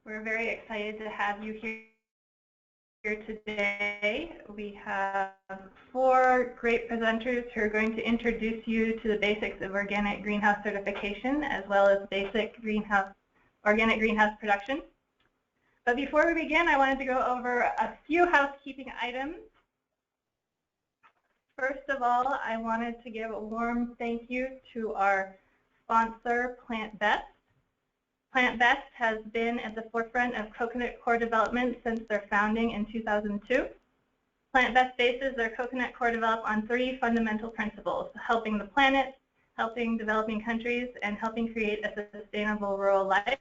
We're very excited to have you here today. We have 4 great presenters who are going to introduce you to the basics of organic greenhouse certification as well as basic organic greenhouse production. But before we begin, I wanted to go over a few housekeeping items. First of all, I wanted to give a warm thank you to our sponsor, Plant Best. Plant Best has been at the forefront of coconut core development since their founding in 2002. Plant Best bases their coconut core development on 3 fundamental principles: helping the planet, helping developing countries, and helping create a sustainable rural life.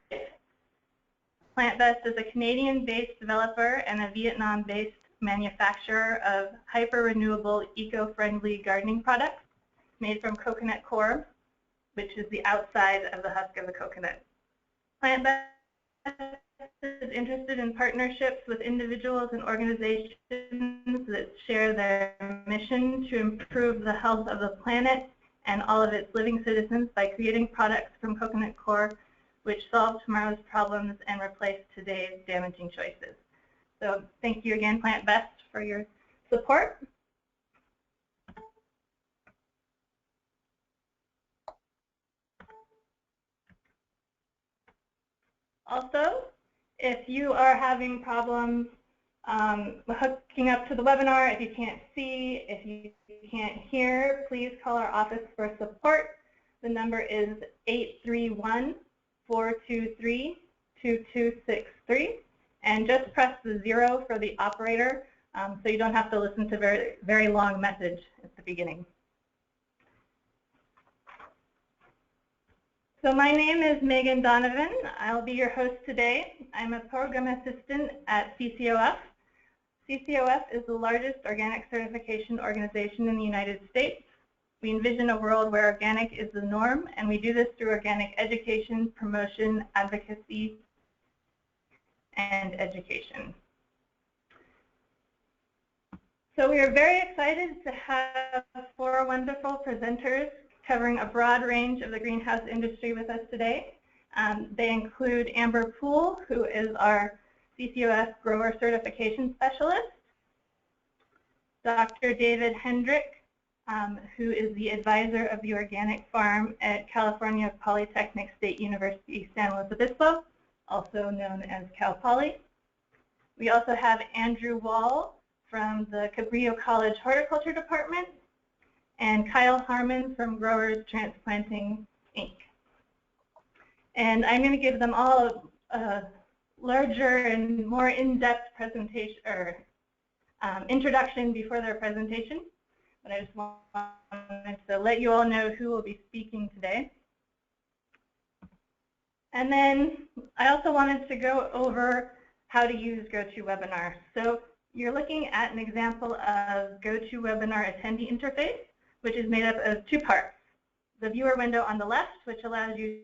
Plant Best is a Canadian-based developer and a Vietnam-based manufacturer of hyper-renewable, eco-friendly gardening products made from coconut core, which is the outside of the husk of the coconut. Plant Best is interested in partnerships with individuals and organizations that share their mission to improve the health of the planet and all of its living citizens by creating products from coconut core which solve tomorrow's problems and replace today's damaging choices. So thank you again, Plant Best, for your support. Also, if you are having problems hooking up to the webinar, if you can't see, if you can't hear, please call our office for support. The number is 831-423-2263. And just press the 0 for the operator so you don't have to listen to very long message at the beginning. So my name is Megan Donovan. I'll be your host today. I'm a program assistant at CCOF. CCOF is the largest organic certification organization in the United States. We envision a world where organic is the norm, and we do this through organic education, promotion, advocacy, and education. So we are very excited to have 4 wonderful presenters covering a broad range of the greenhouse industry with us today. They include Amber Poole, who is our CCOF Grower Certification Specialist, Dr. David Hendrick, who is the advisor of the Organic Farm at California Polytechnic State University, San Luis Obispo, also known as Cal Poly. We also have Andrew Wall from the Cabrillo College Horticulture Department, and Kyle Harmon from Growers Transplanting, Inc. And I'm going to give them all a larger and more in-depth presentation or introduction before their presentation, but I just wanted to let you all know who will be speaking today. And then I also wanted to go over how to use GoToWebinar. So you're looking at an example of GoToWebinar attendee interface, which is made up of 2 parts. The viewer window on the left, which allows you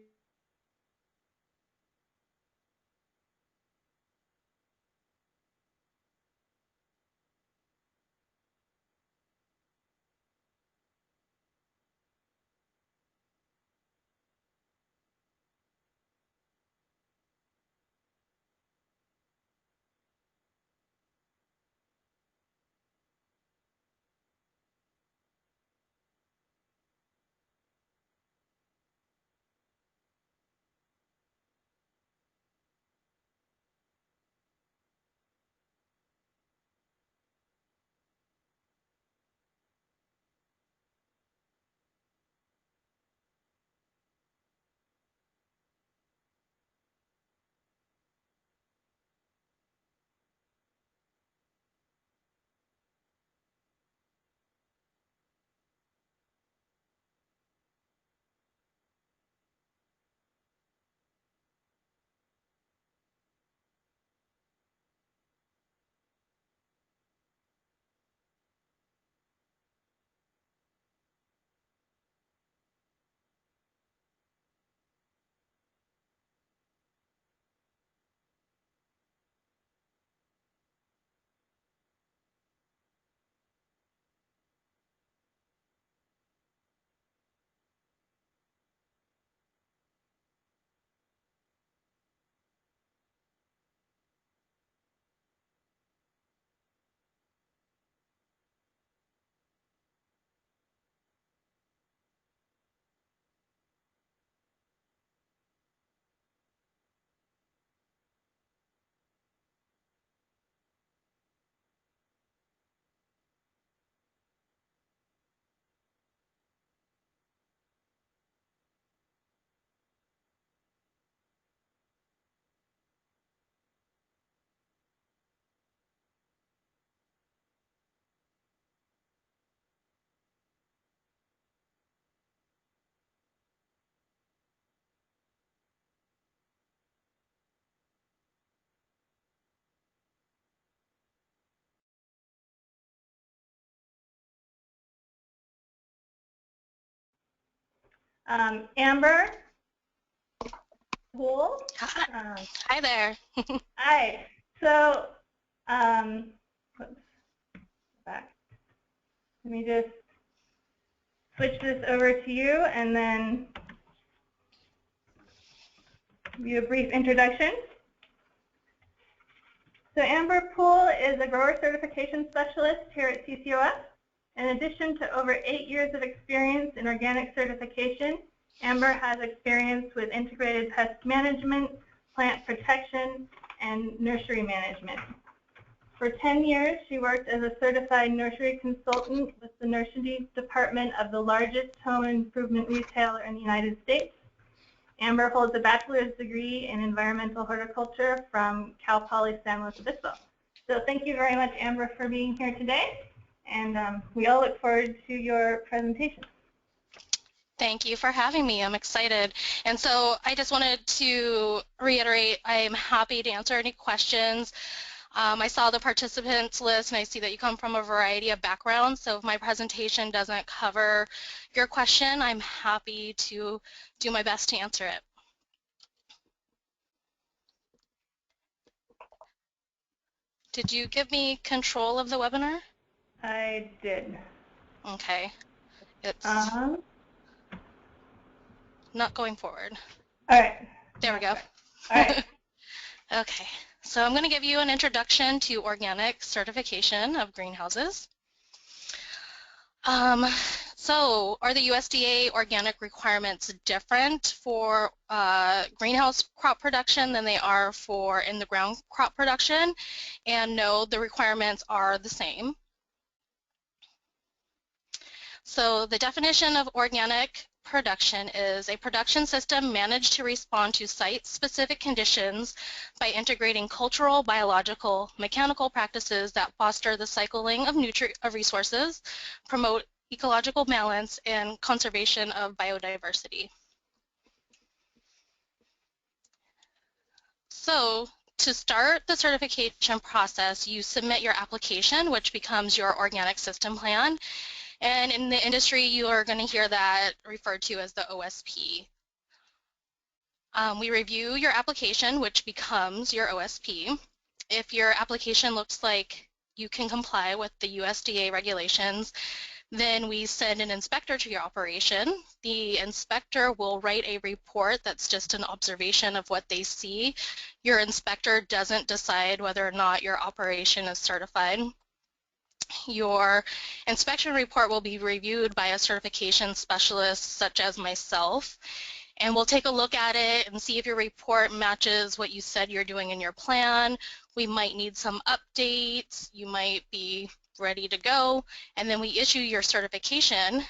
Amber Poole. Hi there. Hi. So, oops, back. Let me just switch this over to you and then give you a brief introduction. So Amber Poole is a grower certification specialist here at CCOF. In addition to over 8 years of experience in organic certification, Amber has experience with integrated pest management, plant protection, and nursery management. For 10 years, she worked as a certified nursery consultant with the nursery department of the largest home improvement retailer in the United States. Amber holds a bachelor's degree in environmental horticulture from Cal Poly San Luis Obispo. So thank you very much, Amber, for being here today. And we all look forward to your presentation. Thank you for having me. I'm excited. And so I just wanted to reiterate, I'm happy to answer any questions. I saw the participants list and I see that you come from a variety of backgrounds. So if my presentation doesn't cover your question, I'm happy to do my best to answer it. Did you give me control of the webinar? I did. Okay. It's not going forward. All right. There we go. All right. Okay. So I'm going to give you an introduction to organic certification of greenhouses. So are the USDA organic requirements different for greenhouse crop production than they are for in-the-ground crop production? And no, the requirements are the same. So the definition of organic production is a production system managed to respond to site-specific conditions by integrating cultural, biological, mechanical practices that foster the cycling of resources, promote ecological balance, and conservation of biodiversity. So to start the certification process, you submit your application, which becomes your organic system plan. And in the industry, you are going to hear that referred to as the OSP. We review your application, which becomes your OSP. If your application looks like you can comply with the USDA regulations, then we send an inspector to your operation. The inspector will write a report that's just an observation of what they see. Your inspector doesn't decide whether or not your operation is certified. Your inspection report will be reviewed by a certification specialist such as myself, and we'll take a look at it and see if your report matches what you said you're doing in your plan. We might need some updates. You might be ready to go, and then we issue your certification,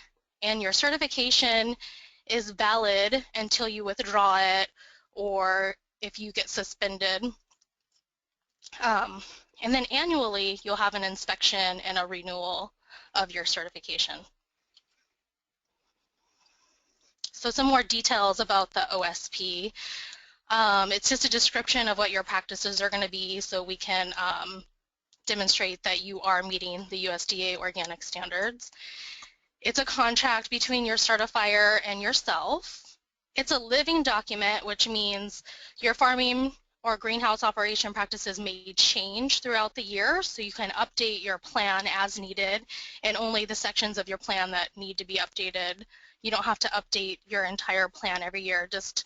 and your certification is valid until you withdraw it or if you get suspended. And then annually, you'll have an inspection and a renewal of your certification. So some more details about the OSP. It's just a description of what your practices are going to be so we can demonstrate that you are meeting the USDA organic standards. It's a contract between your certifier and yourself. It's a living document, which means your farming or greenhouse operation practices may change throughout the year, so you can update your plan as needed, and only the sections of your plan that need to be updated. You don't have to update your entire plan every year. Just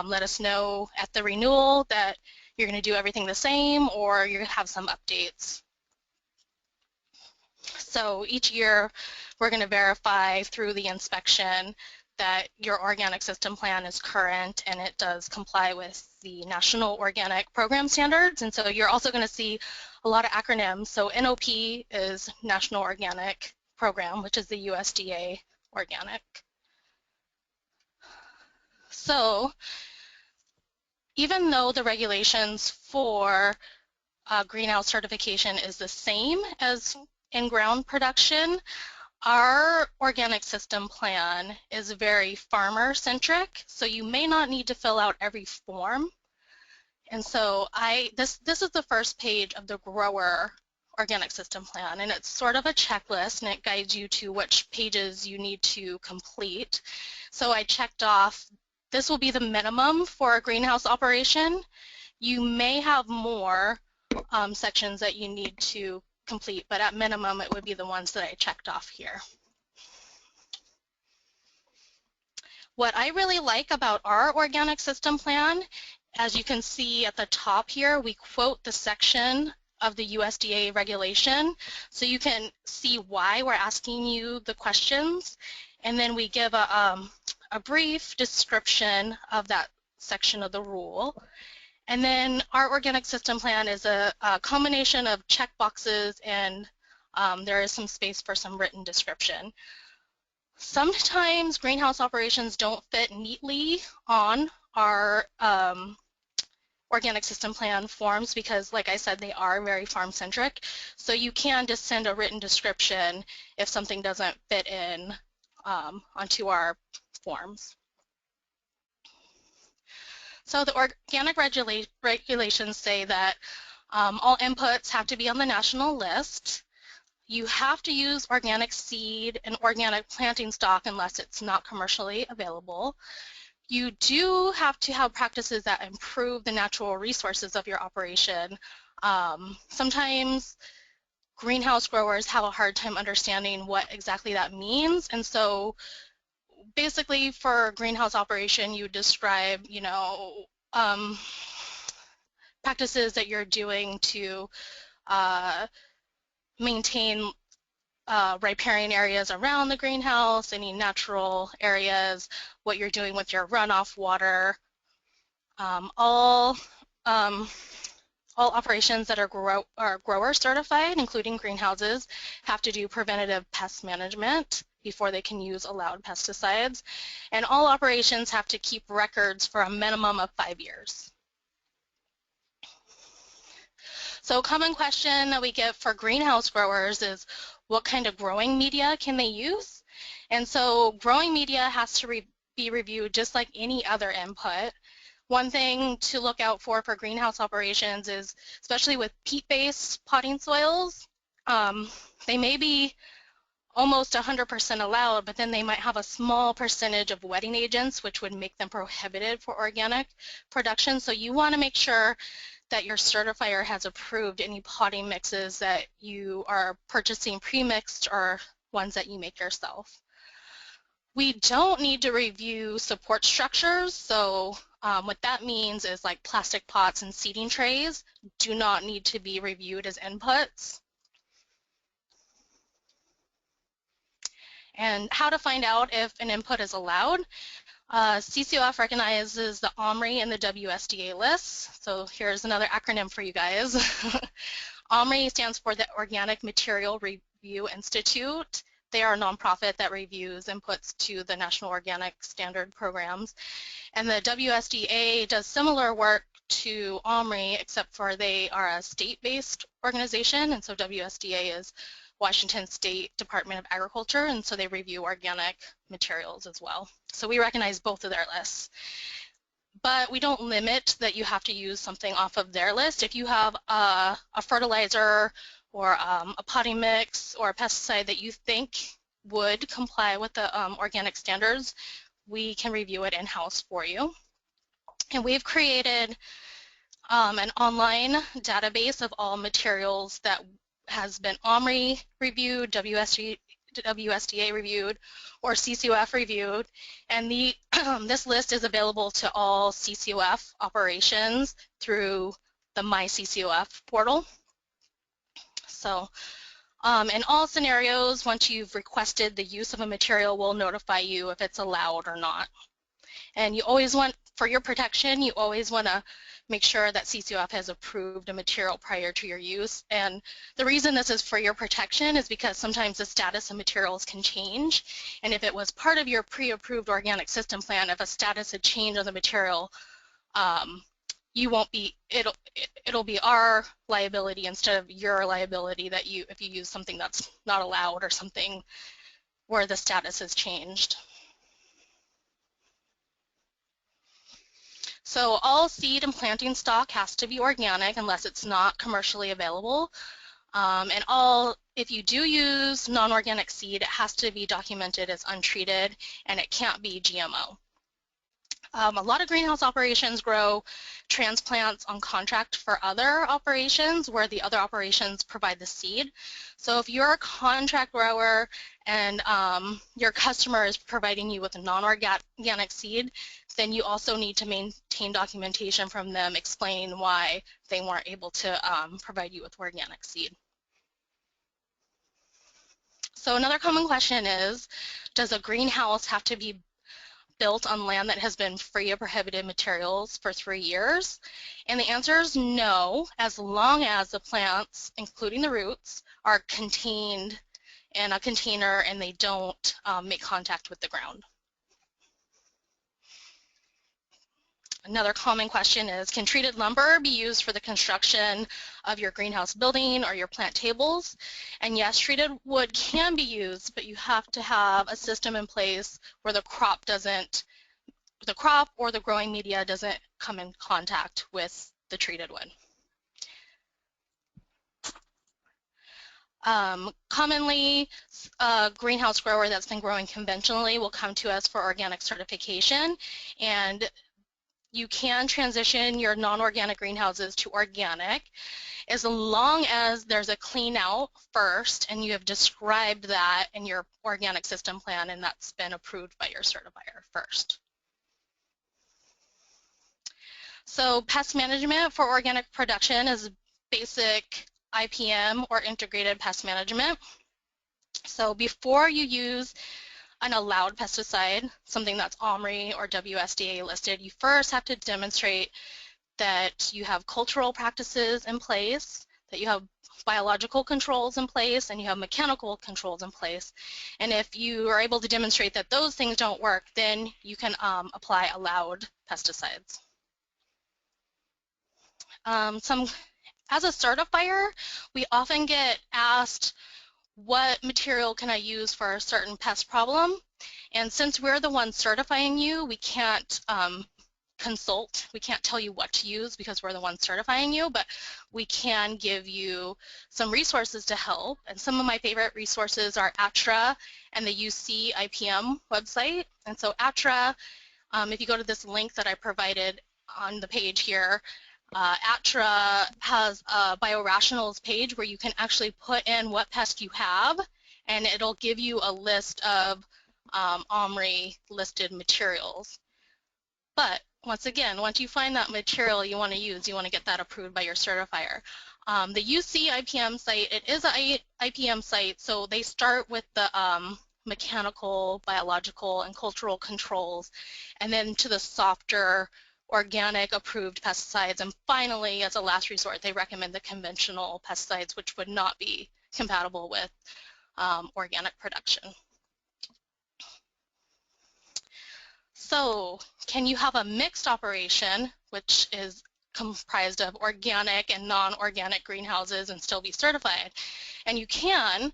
let us know at the renewal that you're going to do everything the same or you have some updates. So each year we're going to verify through the inspection that your organic system plan is current and it does comply with the National Organic Program Standards. And so you're also going to see a lot of acronyms. So NOP is National Organic Program, which is the USDA organic. So even though the regulations for greenhouse certification is the same as in-ground production, our organic system plan is very farmer-centric, so you may not need to fill out every form. And so this is the first page of the grower organic system plan, and it's sort of a checklist, and it guides you to which pages you need to complete. So I checked off, this will be the minimum for a greenhouse operation. You may have more sections that you need to complete, but at minimum it would be the ones that I checked off here. What I really like about our organic system plan, as you can see at the top here, we quote the section of the USDA regulation, so you can see why we're asking you the questions, and then we give a brief description of that section of the rule. And then our organic system plan is a combination of check boxes, and there is some space for some written description. Sometimes greenhouse operations don't fit neatly on our organic system plan forms because, like I said, they are very farm-centric. So you can just send a written description if something doesn't fit in onto our forms. So the organic regulations say that all inputs have to be on the national list. You have to use organic seed and organic planting stock unless it's not commercially available. You do have to have practices that improve the natural resources of your operation. Sometimes greenhouse growers have a hard time understanding what exactly that means, and so basically for greenhouse operation you describe, you know, practices that you're doing to maintain riparian areas around the greenhouse, any natural areas, what you're doing with your runoff water. All operations that are grower certified, including greenhouses, have to do preventative pest management before they can use allowed pesticides. And all operations have to keep records for a minimum of 5 years. So a common question that we get for greenhouse growers is what kind of growing media can they use? And so growing media has to be reviewed just like any other input. One thing to look out for greenhouse operations is, especially with peat-based potting soils, they may be almost 100% allowed, but then they might have a small percentage of wetting agents, which would make them prohibited for organic production. So you want to make sure that your certifier has approved any potting mixes that you are purchasing pre-mixed or ones that you make yourself. We don't need to review support structures, so what that means is like plastic pots and seeding trays do not need to be reviewed as inputs. And how to find out if an input is allowed. CCOF recognizes the OMRI and the WSDA lists. So here's another acronym for you guys. OMRI stands for the Organic Material Review Institute. They are a nonprofit that reviews inputs to the National Organic Standard programs. And the WSDA does similar work to OMRI, except for they are a state-based organization, and so WSDA is Washington State Department of Agriculture, and so they review organic materials as well. So we recognize both of their lists. But we don't limit that you have to use something off of their list. If you have a fertilizer or a potting mix or a pesticide that you think would comply with the organic standards, we can review it in-house for you. And we've created an online database of all materials that has been OMRI reviewed, WSDA reviewed, or CCOF reviewed, and this list is available to all CCOF operations through the My CCOF portal. So in all scenarios, once you've requested the use of a material, we'll notify you if it's allowed or not. And you always want, for your protection, you always want to make sure that CCOF has approved a material prior to your use. And the reason this is for your protection is because sometimes the status of materials can change. And if it was part of your pre-approved organic system plan, if a status had changed on the material, you won't be, it'll be our liability instead of your liability that if you use something that's not allowed or something where the status has changed. So all seed and planting stock has to be organic unless it's not commercially available. And if you do use non-organic seed, it has to be documented as untreated, and it can't be GMO. A lot of greenhouse operations grow transplants on contract for other operations where the other operations provide the seed. So if you're a contract grower and your customer is providing you with a non-organic seed, then you also need to maintain documentation from them explaining why they weren't able to provide you with organic seed. So another common question is, does a greenhouse have to be built on land that has been free of prohibited materials for 3 years? And the answer is no, as long as the plants, including the roots, are contained in a container and they don't make contact with the ground. Another common question is, can treated lumber be used for the construction of your greenhouse building or your plant tables? And yes, treated wood can be used, but you have to have a system in place where the crop or the growing media doesn't come in contact with the treated wood. Commonly, a greenhouse grower that's been growing conventionally will come to us for organic certification, and you can transition your non-organic greenhouses to organic as long as there's a clean out first and you have described that in your organic system plan and that's been approved by your certifier first. So pest management for organic production is basic IPM or integrated pest management. So before you use an allowed pesticide, something that's OMRI or USDA listed, you first have to demonstrate that you have cultural practices in place, that you have biological controls in place, and you have mechanical controls in place. And if you are able to demonstrate that those things don't work, then you can apply allowed pesticides. As a certifier, we often get asked, what material can I use for a certain pest problem? And since we're the ones certifying you, we can't consult. We can't tell you what to use because we're the ones certifying you, but we can give you some resources to help. And some of my favorite resources are ATRA and the UC IPM website. And so ATRA, if you go to this link that I provided on the page here, ATRA has a biorationals page where you can actually put in what pest you have, and it'll give you a list of OMRI listed materials. But once again, once you find that material you want to use, you want to get that approved by your certifier. The UC IPM site, it is an IPM site, so they start with the mechanical, biological, and cultural controls, and then to the softer organic approved pesticides, and finally, as a last resort, they recommend the conventional pesticides, which would not be compatible with organic production. So, can you have a mixed operation, which is comprised of organic and non-organic greenhouses, and still be certified? And you can,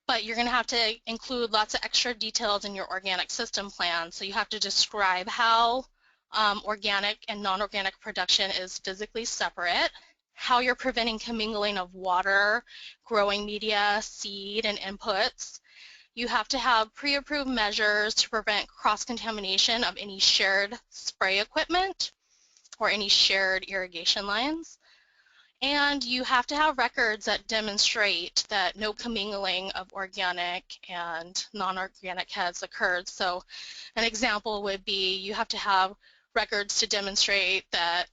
but you're going to have to include lots of extra details in your organic system plan. So you have to describe how organic and non-organic production is physically separate, how you're preventing commingling of water, growing media, seed, and inputs. You have to have pre-approved measures to prevent cross-contamination of any shared spray equipment or any shared irrigation lines. And you have to have records that demonstrate that no commingling of organic and non-organic has occurred. So an example would be you have to have records to demonstrate that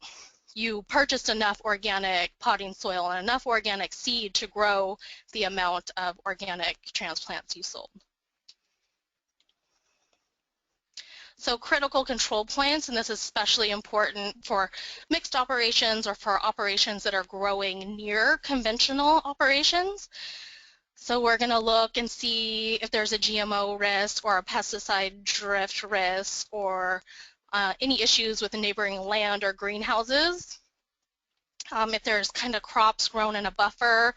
you purchased enough organic potting soil and enough organic seed to grow the amount of organic transplants you sold. So critical control points, and this is especially important for mixed operations or for operations that are growing near conventional operations. So we're going to look and see if there's a GMO risk or a pesticide drift risk or any issues with the neighboring land or greenhouses. If there's kind of crops grown in a buffer,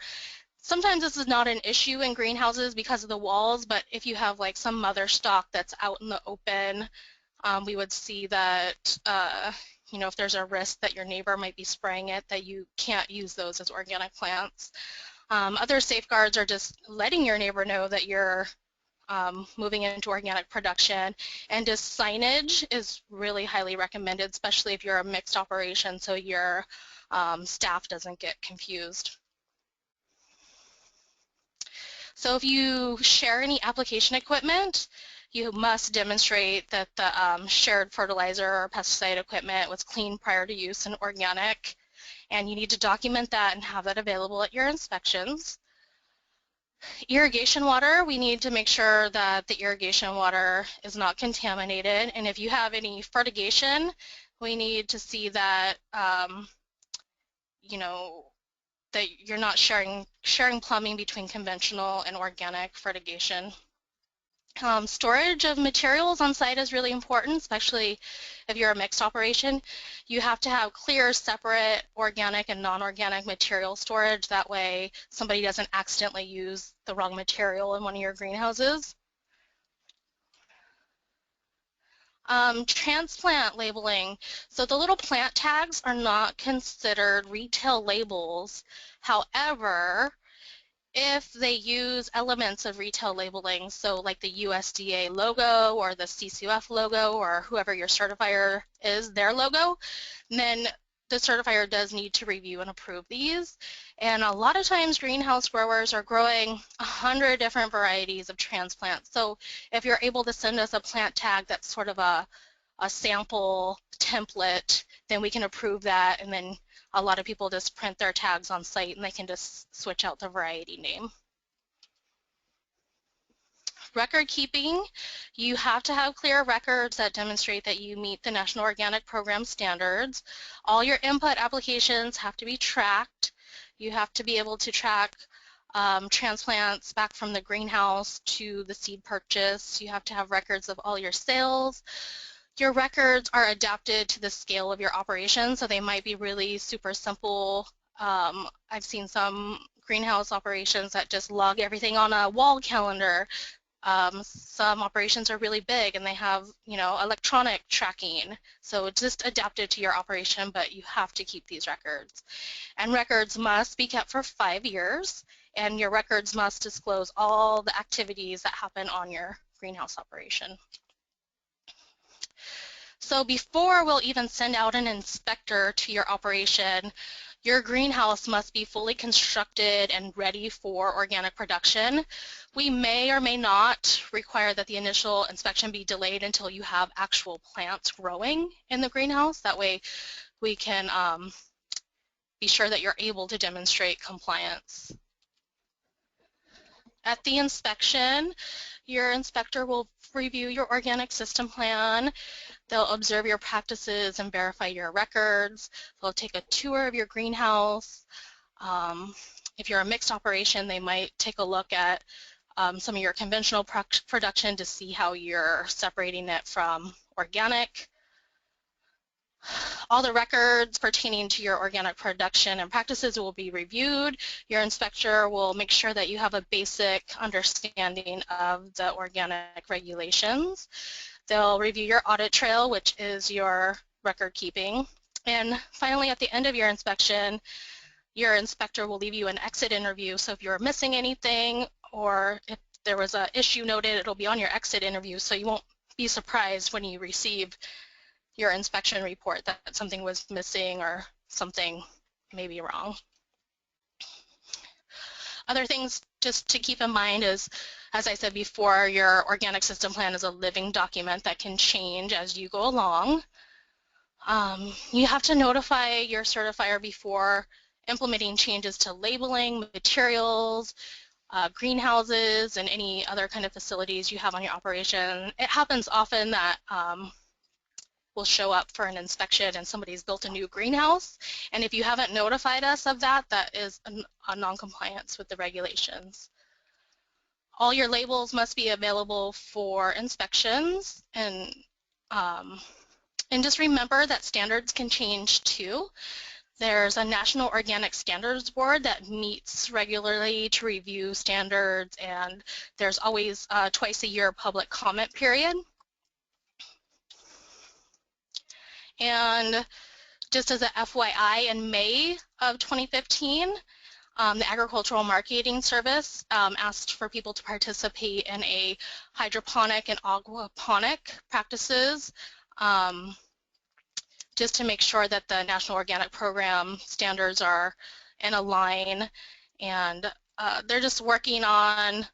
sometimes this is not an issue in greenhouses because of the walls, but if you have like some mother stock that's out in the open, we would see that, you know, if there's a risk that your neighbor might be spraying it, that you can't use those as organic plants. Other safeguards are just letting your neighbor know that you're moving into organic production, and just signage is really highly recommended, especially if you're a mixed operation, so your staff doesn't get confused. So if you share any application equipment, you must demonstrate that the shared fertilizer or pesticide equipment was clean prior to use and organic, and you need to document that and have that available at your inspections. Irrigation water, we need to make sure that the irrigation water is not contaminated, and if you have any fertigation, we need to see that you know, that you're not sharing plumbing between conventional and organic fertigation. Storage of materials on site is really important, especially if you're a mixed operation. You have to have clear, separate organic and non-organic material storage. That way somebody doesn't accidentally use the wrong material in one of your greenhouses. Transplant labeling. So the little plant tags are not considered retail labels. However, if they use elements of retail labeling, so like the USDA logo or the CCOF logo or whoever your certifier is, their logo, then the certifier does need to review and approve these. And a lot of times greenhouse growers are growing 100 different varieties of transplants. So if you're able to send us a plant tag that's sort of a sample template, then we can approve that, and then a lot of people just print their tags on site and they can just switch out the variety name. Record keeping, you have to have clear records that demonstrate that you meet the National Organic Program standards. All your input applications have to be tracked. You have to be able to track transplants back from the greenhouse to the seed purchase. You have to have records of all your sales. Your records are adapted to the scale of your operation, so they might be really super simple. I've seen some greenhouse operations that just log everything on a wall calendar. Some operations are really big and they have, electronic tracking. So it's just adapted to your operation, but you have to keep these records. And records must be kept for 5 years, and your records must disclose all the activities that happen on your greenhouse operation. So before we'll even send out an inspector to your operation, your greenhouse must be fully constructed and ready for organic production. We may or may not require that the initial inspection be delayed until you have actual plants growing in the greenhouse. That way we can be sure that you're able to demonstrate compliance. At the inspection, your inspector will review your organic system plan. They'll observe your practices and verify your records. They'll take a tour of your greenhouse. If you're a mixed operation, they might take a look at some of your conventional production to see how you're separating it from organic. All the records pertaining to your organic production and practices will be reviewed. Your inspector will make sure that you have a basic understanding of the organic regulations. They'll review your audit trail, which is your record keeping. And finally, at the end of your inspection, your inspector will leave you an exit interview. So if you're missing anything or if there was an issue noted, it'll be on your exit interview, so you won't be surprised when you receive your inspection report that something was missing or something may be wrong. Other things just to keep in mind is, as I said before, your organic system plan is a living document that can change as you go along. You have to notify your certifier before implementing changes to labeling, materials, greenhouses, and any other kind of facilities you have on your operation. It happens often that will show up for an inspection and somebody's built a new greenhouse, and if you haven't notified us of that, that is a non-compliance with the regulations. All your labels must be available for inspections, and just remember that standards can change too. There's a National Organic Standards Board that meets regularly to review standards, and there's always a twice a year public comment period. And just as a FYI, in May of 2015, The Agricultural Marketing Service asked for people to participate in a hydroponic and aquaponic practices just to make sure that the National Organic Program standards are in a line, and they're just working on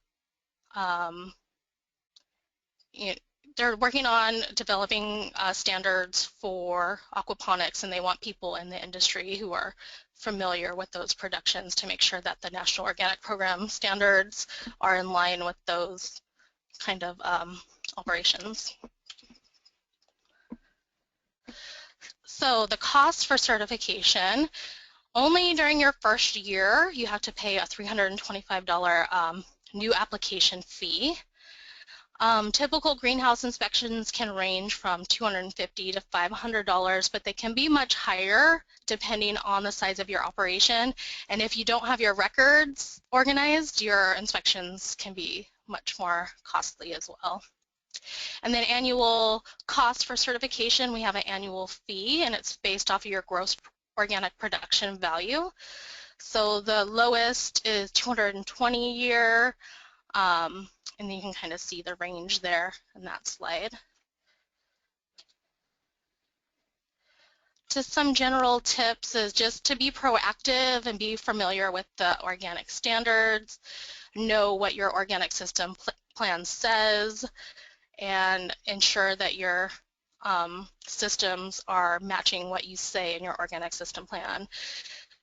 they're working on developing standards for aquaponics, and they want people in the industry who are familiar with those productions to make sure that the National Organic Program standards are in line with those kind of operations. So the cost for certification, only during your first year you have to pay a $325 new application fee. Typical greenhouse inspections can range from $250 to $500, but they can be much higher depending on the size of your operation. And if you don't have your records organized, your inspections can be much more costly as well. And then annual cost for certification, we have an annual fee, and it's based off of your gross organic production value. So the lowest is $220 a year. And you can kind of see the range there in that slide. Just some general tips is just to be proactive and be familiar with the organic standards, know what your organic system plan says, and ensure that your systems are matching what you say in your organic system plan.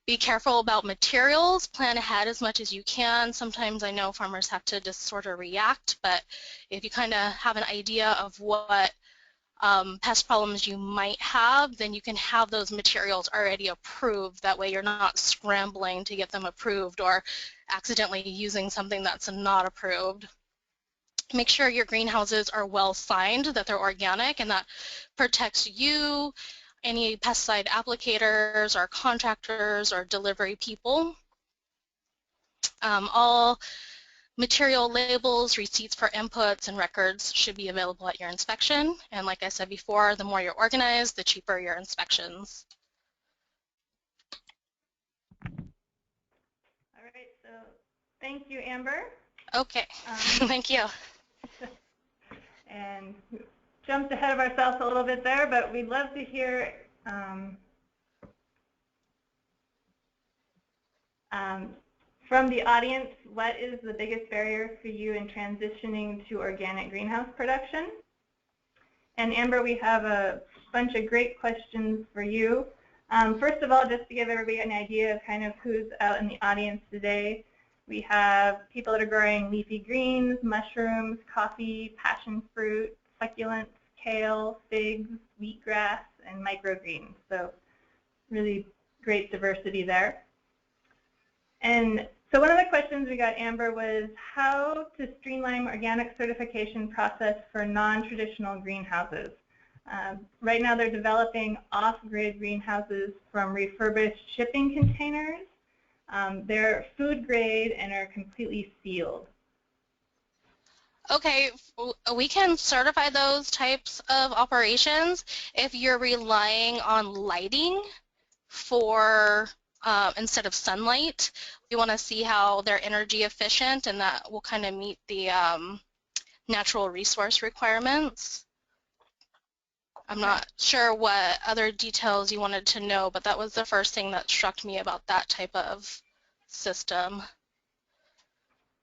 Be careful about materials, plan ahead as much as you can. Sometimes I know farmers have to just sort of react, but if you kind of have an idea of what pest problems you might have, then you can have those materials already approved. That way you're not scrambling to get them approved or accidentally using something that's not approved. Make sure your greenhouses are well signed, that they're organic, and that protects you, any pesticide applicators or contractors or delivery people. All material labels, receipts for inputs, and records should be available at your inspection. And like I said before, the more you're organized, the cheaper your inspections. All right, so thank you, Amber. Okay, thank you. And jumped ahead of ourselves a little bit there, but we'd love to hear from the audience, what is the biggest barrier for you in transitioning to organic greenhouse production? And Amber, we have a bunch of great questions for you. First of all, just to give everybody an idea of kind of who's out in the audience today, we have people that are growing leafy greens, mushrooms, coffee, passion fruit, succulents, kale, figs, wheatgrass, and microgreens. So really great diversity there. And so one of the questions we got, Amber, was how to streamline organic certification process for non-traditional greenhouses. Right now they're developing off-grid greenhouses from refurbished shipping containers. They're food grade and are completely sealed. Okay, we can certify those types of operations if you're relying on lighting for instead of sunlight. We want to see how they're energy efficient, and that will kind of meet the natural resource requirements. I'm not sure what other details you wanted to know, but that was the first thing that struck me about that type of system.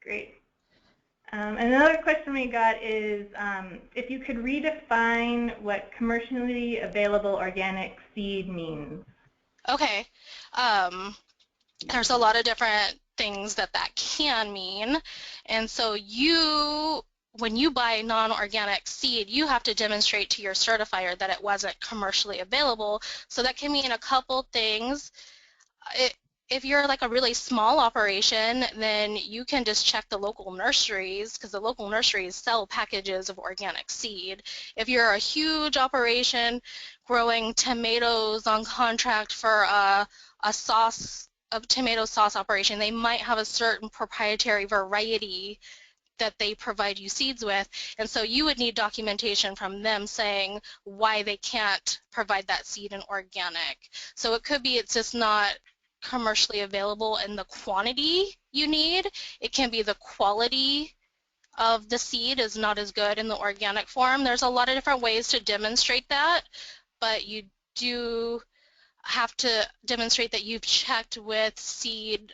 Great. Another question we got is if you could redefine what commercially available organic seed means. Okay. There's a lot of different things that can mean. And so when you buy non-organic seed, you have to demonstrate to your certifier that it wasn't commercially available. So that can mean a couple things. If you're like a really small operation, then you can just check the local nurseries, because the local nurseries sell packages of organic seed. If you're a huge operation growing tomatoes on contract for a tomato sauce operation, they might have a certain proprietary variety that they provide you seeds with, and so you would need documentation from them saying why they can't provide that seed in organic. So it could be it's just not commercially available in the quantity you need. It can be the quality of the seed is not as good in the organic form. There's a lot of different ways to demonstrate that, but you do have to demonstrate that you've checked with seed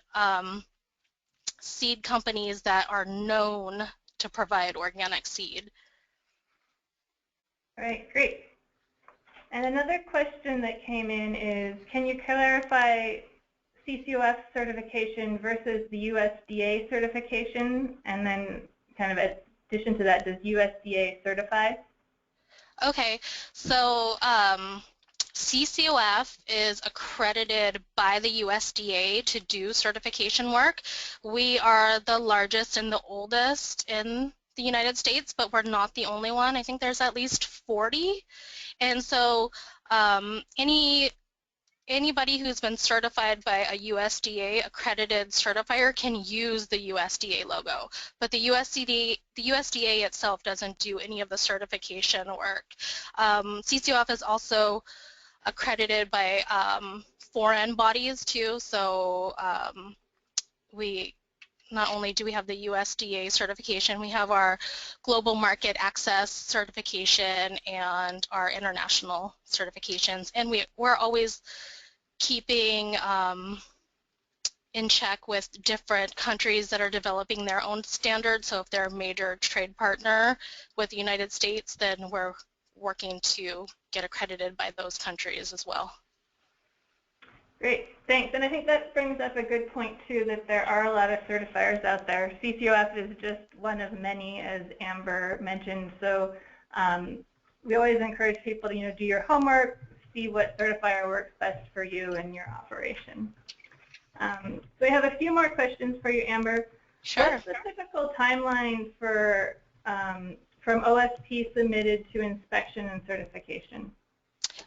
companies that are known to provide organic seed. All right, great. And another question that came in is, can you clarify CCOF certification versus the USDA certification? And then kind of in addition to that, does USDA certify? Okay, so CCOF is accredited by the USDA to do certification work. We are the largest and the oldest in the United States, but we're not the only one. I think there's at least 40. And so anybody who's been certified by a USDA accredited certifier can use the USDA logo, but the USDA itself doesn't do any of the certification work. CCOF is also accredited by foreign bodies too, so we not only do we have the USDA certification, we have our global market access certification and our international certifications, and we're always keeping in check with different countries that are developing their own standards. So if they're a major trade partner with the United States, then we're working to get accredited by those countries as well. Great, thanks. And I think that brings up a good point too, that there are a lot of certifiers out there. CCOF is just one of many, as Amber mentioned. So we always encourage people to do your homework, see what certifier works best for you and your operation. So we have a few more questions for you, Amber. Sure. What's the typical timeline for from OSP submitted to inspection and certification?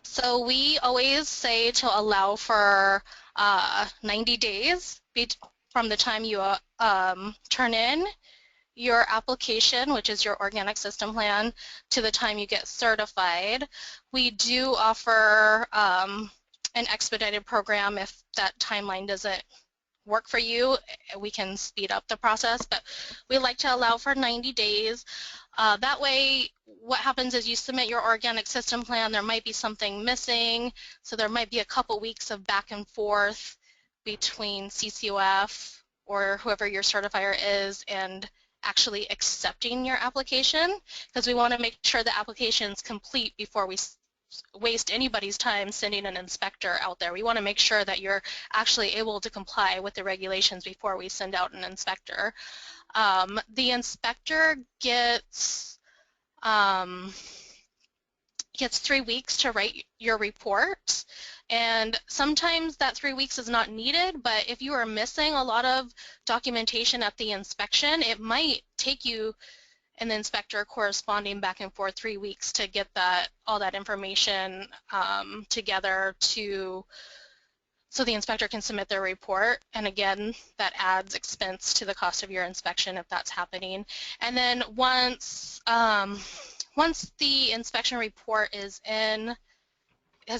So we always say to allow for 90 days from the time you turn in your application, which is your organic system plan, to the time you get certified. We do offer an expedited program if that timeline doesn't work for you. We can speed up the process, but we like to allow for 90 days. That way, what happens is you submit your organic system plan, there might be something missing, so there might be a couple weeks of back and forth between CCOF or whoever your certifier is and actually accepting your application, because we want to make sure the application is complete before we waste anybody's time sending an inspector out there. We want to make sure that you're actually able to comply with the regulations before we send out an inspector. The inspector gets 3 weeks to write your report, and sometimes that 3 weeks is not needed, but if you are missing a lot of documentation at the inspection, it might take you and the inspector corresponding back and forth 3 weeks to get all that information together so the inspector can submit their report. And again, that adds expense to the cost of your inspection if that's happening. And then once the inspection report has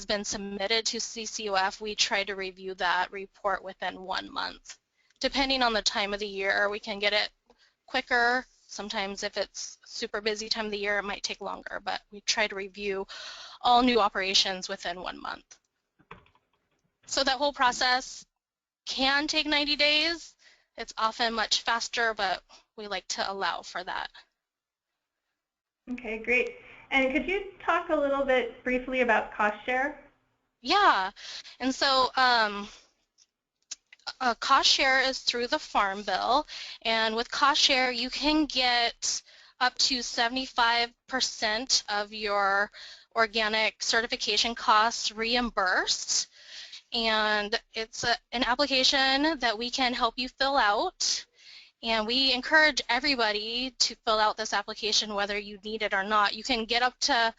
been submitted to CCOF, we try to review that report within 1 month. Depending on the time of the year, we can get it quicker. Sometimes if it's super busy time of the year, it might take longer, but we try to review all new operations within 1 month. So that whole process can take 90 days. It's often much faster, but we like to allow for that. Okay, great. And could you talk a little bit briefly about cost share? Yeah, and so cost share is through the Farm Bill, and with cost share you can get up to 75% of your organic certification costs reimbursed, and it's an application that we can help you fill out, and we encourage everybody to fill out this application whether you need it or not. You can get up to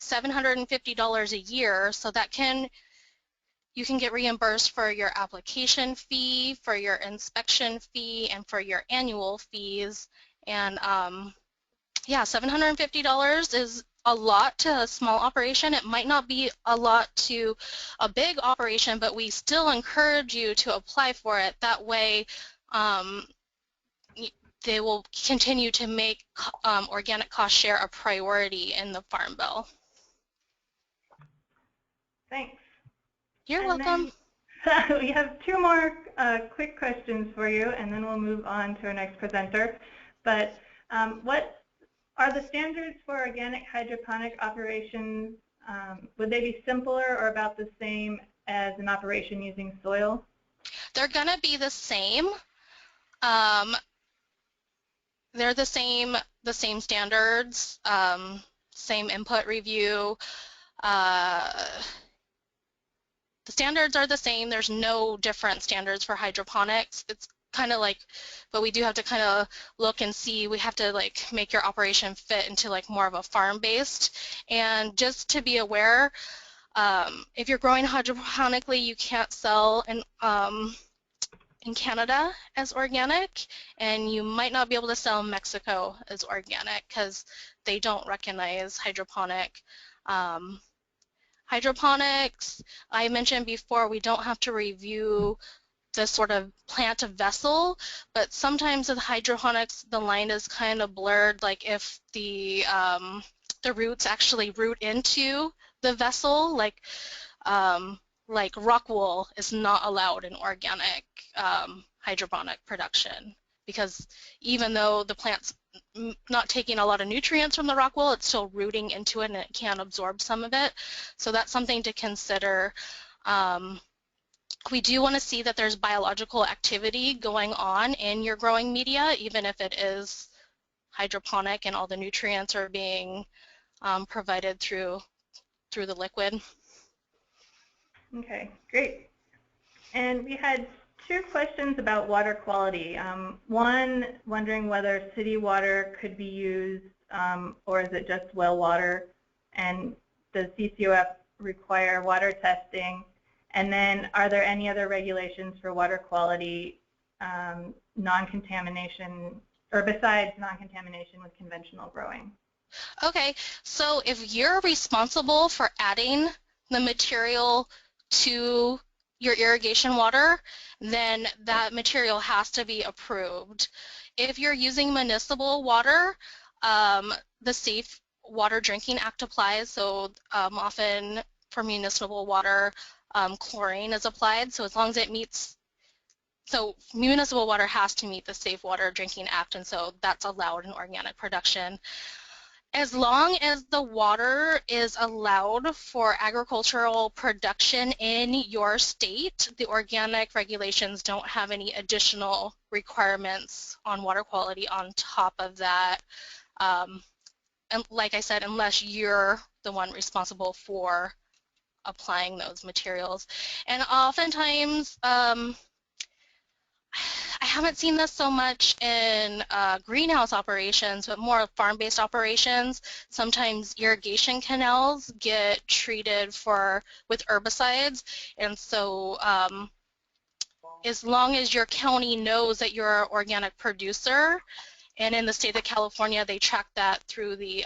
$750 a year, so that you can get reimbursed for your application fee, for your inspection fee, and for your annual fees. And yeah, $750 is a lot to a small operation. It might not be a lot to a big operation, but we still encourage you to apply for it. That way, they will continue to make organic cost share a priority in the Farm Bill. Thanks. You're and welcome. Then, we have two more quick questions for you, and then we'll move on to our next presenter. But what are the standards for organic hydroponic operations? Would they be simpler or about the same as an operation using soil? They're going to be the same. They're the same standards, same input review. The standards are the same. There's no different standards for hydroponics. It's kind of like, but we do have to kind of look and see. We have to like make your operation fit into like more of a farm-based. And just to be aware, if you're growing hydroponically, you can't sell in Canada as organic, and you might not be able to sell in Mexico as organic because they don't recognize hydroponic. Hydroponics, I mentioned before, we don't have to review the sort of plant a vessel, but sometimes with hydroponics, the line is kind of blurred, like if the roots actually root into the vessel, like rock wool is not allowed in organic hydroponic production, because even though the plant's not taking a lot of nutrients from the rock wool, it's still rooting into it and it can absorb some of it. So that's something to consider. We do want to see that there's biological activity going on in your growing media, even if it is hydroponic and all the nutrients are being provided through the liquid. Okay, great. And we had two questions about water quality. One, wondering whether city water could be used or is it just well water? And does CCOF require water testing? And then are there any other regulations for water quality, non-contamination, or besides non-contamination with conventional growing? Okay, so if you're responsible for adding the material to your irrigation water, then that material has to be approved. If you're using municipal water, the Safe Water Drinking Act applies, so often for municipal water, chlorine is applied, so as long as it meets, so municipal water has to meet the Safe Water Drinking Act, and so that's allowed in organic production. As long as the water is allowed for agricultural production in your state, the organic regulations don't have any additional requirements on water quality on top of that. And like I said, unless you're the one responsible for applying those materials. And oftentimes, I haven't seen this so much in greenhouse operations, but more farm-based operations. Sometimes irrigation canals get treated with herbicides, and so as long as your county knows that you're an organic producer, and in the state of California, they track that through the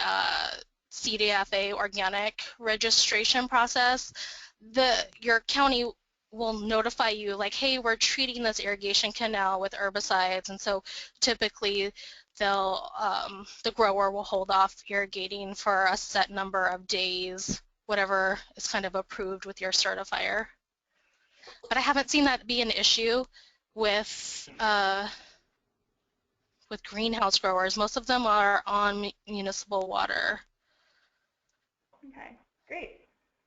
CDFA organic registration process, your county will notify you like, hey, we're treating this irrigation canal with herbicides, and so typically the grower will hold off irrigating for a set number of days, whatever is kind of approved with your certifier. But I haven't seen that be an issue with greenhouse growers. Most of them are on municipal water. Okay, great.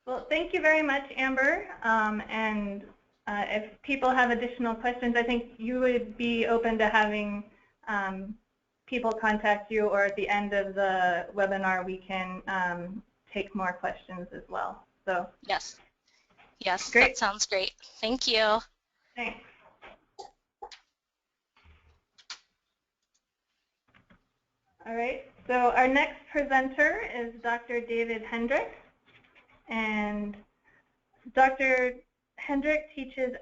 Well, thank you very much, Amber. And if people have additional questions, I think you would be open to having people contact you, or at the end of the webinar, we can take more questions as well. So yes, great. That sounds great. Thank you. Thanks. All right, so our next presenter is Dr. David Hendricks. And Dr. Hendricks teaches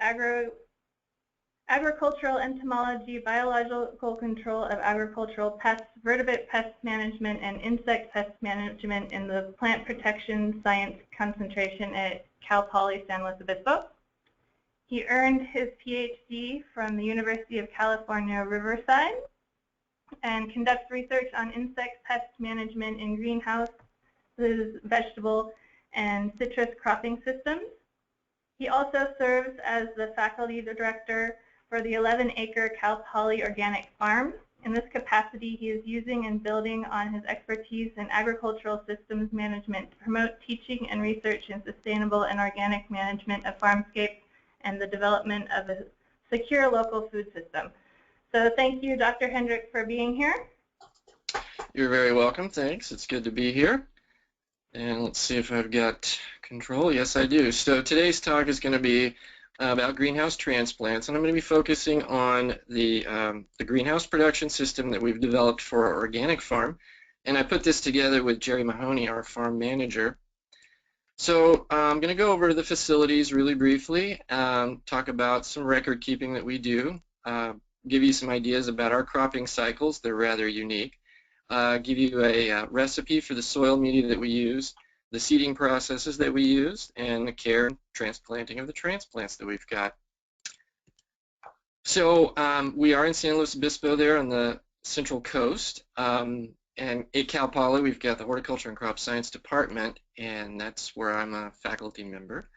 agricultural entomology, biological control of agricultural pests, vertebrate pest management, and insect pest management in the plant protection science concentration at Cal Poly San Luis Obispo. He earned his PhD from the University of California, Riverside, and conducts research on insect pest management in greenhouses, vegetable, and citrus cropping systems. He also serves as the faculty director for the 11-acre Cal Poly Organic Farm. In this capacity, he is using and building on his expertise in agricultural systems management to promote teaching and research in sustainable and organic management of farmscapes and the development of a secure local food system. So thank you, Dr. Hendrick, for being here. You're very welcome. Thanks. It's good to be here. And let's see if I've got control. Yes, I do. So today's talk is going to be about greenhouse transplants, and I'm going to be focusing on the greenhouse production system that we've developed for our organic farm. And I put this together with Jerry Mahoney, our farm manager. So I'm going to go over the facilities really briefly, talk about some record keeping that we do, give you some ideas about our cropping cycles. They're rather unique. Give you a recipe for the soil media that we use, the seeding processes that we use, and the care and transplanting of the transplants that we've got. So we are in San Luis Obispo there on the Central Coast. And at Cal Poly, we've got the Horticulture and Crop Science Department, and that's where I'm a faculty member.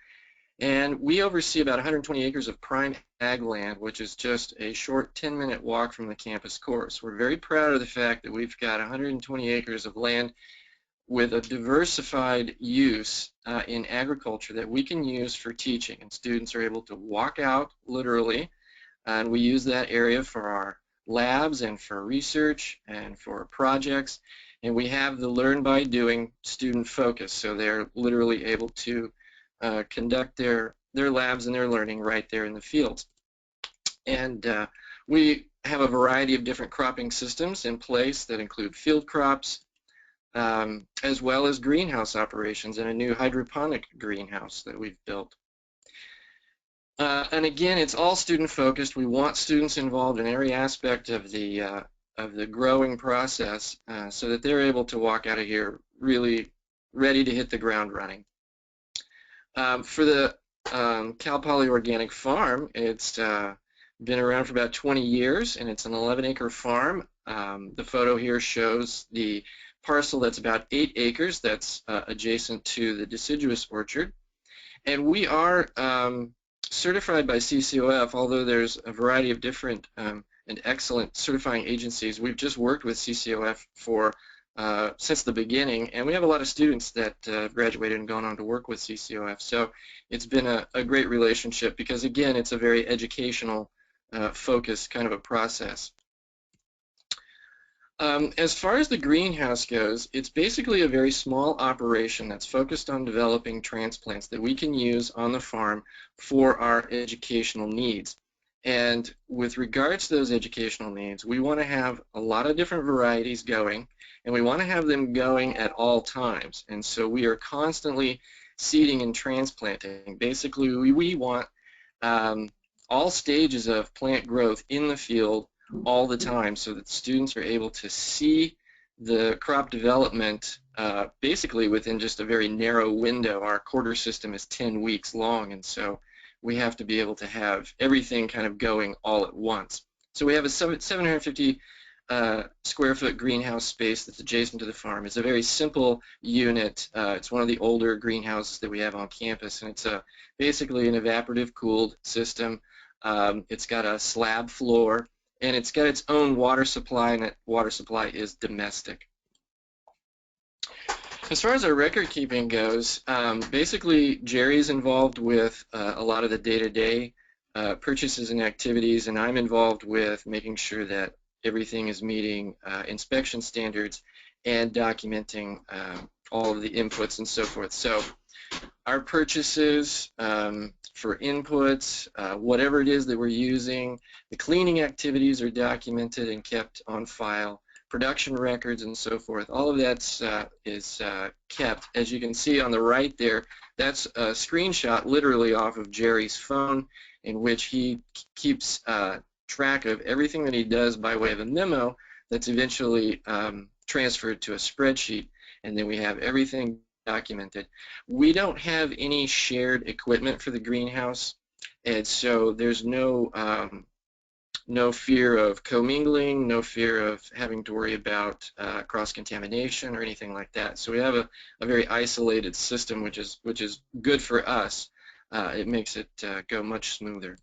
And we oversee about 120 acres of prime ag land, which is just a short 10-minute walk from the campus course. We're very proud of the fact that we've got 120 acres of land with a diversified use in agriculture that we can use for teaching. And students are able to walk out, literally, and we use that area for our labs and for research and for projects. And we have the learn by doing student focus, so they're literally able to conduct their labs and their learning right there in the fields. And we have a variety of different cropping systems in place that include field crops, as well as greenhouse operations and a new hydroponic greenhouse that we've built. And again, it's all student focused. We want students involved in every aspect of the growing process so that they're able to walk out of here really ready to hit the ground running. For the Cal Poly Organic Farm, it's been around for about 20 years, and it's an 11-acre farm. The photo here shows the parcel that's about 8 acres that's adjacent to the deciduous orchard. And we are certified by CCOF, although there's a variety of different and excellent certifying agencies. We've just worked with CCOF for since the beginning, and we have a lot of students that graduated and gone on to work with CCOF. So it's been a great relationship because, again, it's a very educational focused kind of a process. As far as the greenhouse goes, it's basically a very small operation that's focused on developing transplants that we can use on the farm for our educational needs. And with regards to those educational needs, we want to have a lot of different varieties going, and we want to have them going at all times. And so we are constantly seeding and transplanting. Basically, we want all stages of plant growth in the field all the time so that students are able to see the crop development basically within just a very narrow window. Our quarter system is 10 weeks long, and so we have to be able to have everything kind of going all at once. So we have a 750 square foot greenhouse space that's adjacent to the farm. It's a very simple unit. It's one of the older greenhouses that we have on campus, and it's basically an evaporative cooled system. It's got a slab floor, and it's got its own water supply, and that water supply is domestic. As far as our record keeping goes, basically Jerry's involved with a lot of the day-to-day purchases and activities, and I'm involved with making sure that everything is meeting inspection standards and documenting all of the inputs and so forth. So our purchases for inputs, whatever it is that we're using, the cleaning activities are documented and kept on file. production records and so forth. All of that is kept. As you can see on the right there, that's a screenshot literally off of Jerry's phone, in which he keeps track of everything that he does by way of a memo that's eventually transferred to a spreadsheet, and then we have everything documented. We don't have any shared equipment for the greenhouse, and so there's no fear of commingling, no fear of having to worry about cross-contamination or anything like that. So we have a very isolated system, which is good for us. It makes it go much smoother.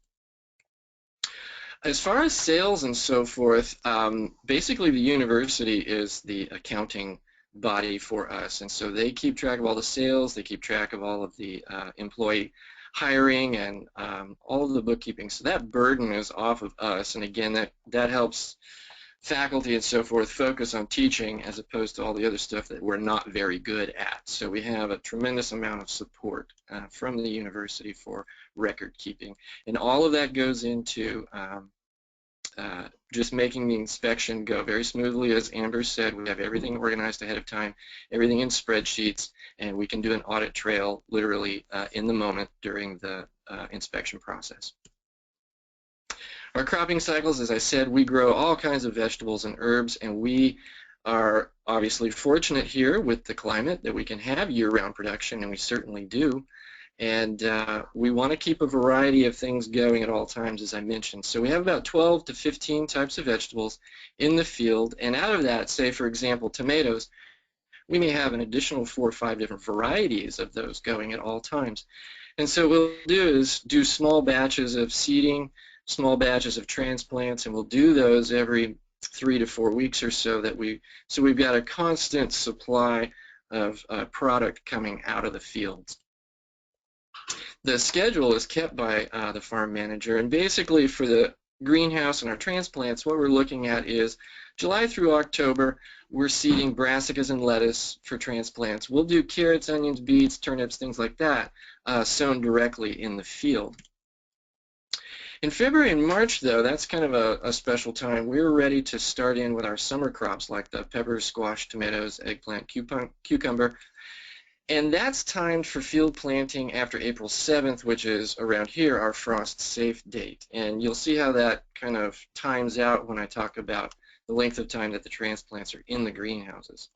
As far as sales and so forth, basically the university is the accounting body for us, and so they keep track of all the sales, they keep track of all of the employee hiring and all of the bookkeeping. So that burden is off of us, and again, that helps faculty and so forth focus on teaching as opposed to all the other stuff that we're not very good at. So we have a tremendous amount of support from the university for record keeping, and all of that goes into just making the inspection go very smoothly. As Amber said, we have everything organized ahead of time, everything in spreadsheets, and we can do an audit trail literally in the moment during the inspection process. Our cropping cycles, as I said, we grow all kinds of vegetables and herbs, and we are obviously fortunate here with the climate that we can have year-round production, and we certainly do. And we want to keep a variety of things going at all times, as I mentioned. So we have about 12 to 15 types of vegetables in the field, and out of that, say for example tomatoes, we may have an additional 4 or 5 different varieties of those going at all times. And so what we'll do is do small batches of seeding, small batches of transplants, and we'll do those every 3 to 4 weeks or so. So we've got a constant supply of product coming out of the fields. The schedule is kept by the farm manager, and basically for the greenhouse and our transplants, what we're looking at is July through October, we're seeding brassicas and lettuce for transplants. We'll do carrots, onions, beets, turnips, things like that, sown directly in the field. In February and March, though, that's kind of a special time. We're ready to start in with our summer crops like the peppers, squash, tomatoes, eggplant, cucumber. And that's timed for field planting after April 7th, which is around here our frost-safe date. And you'll see how that kind of times out when I talk about the length of time that the transplants are in the greenhouses.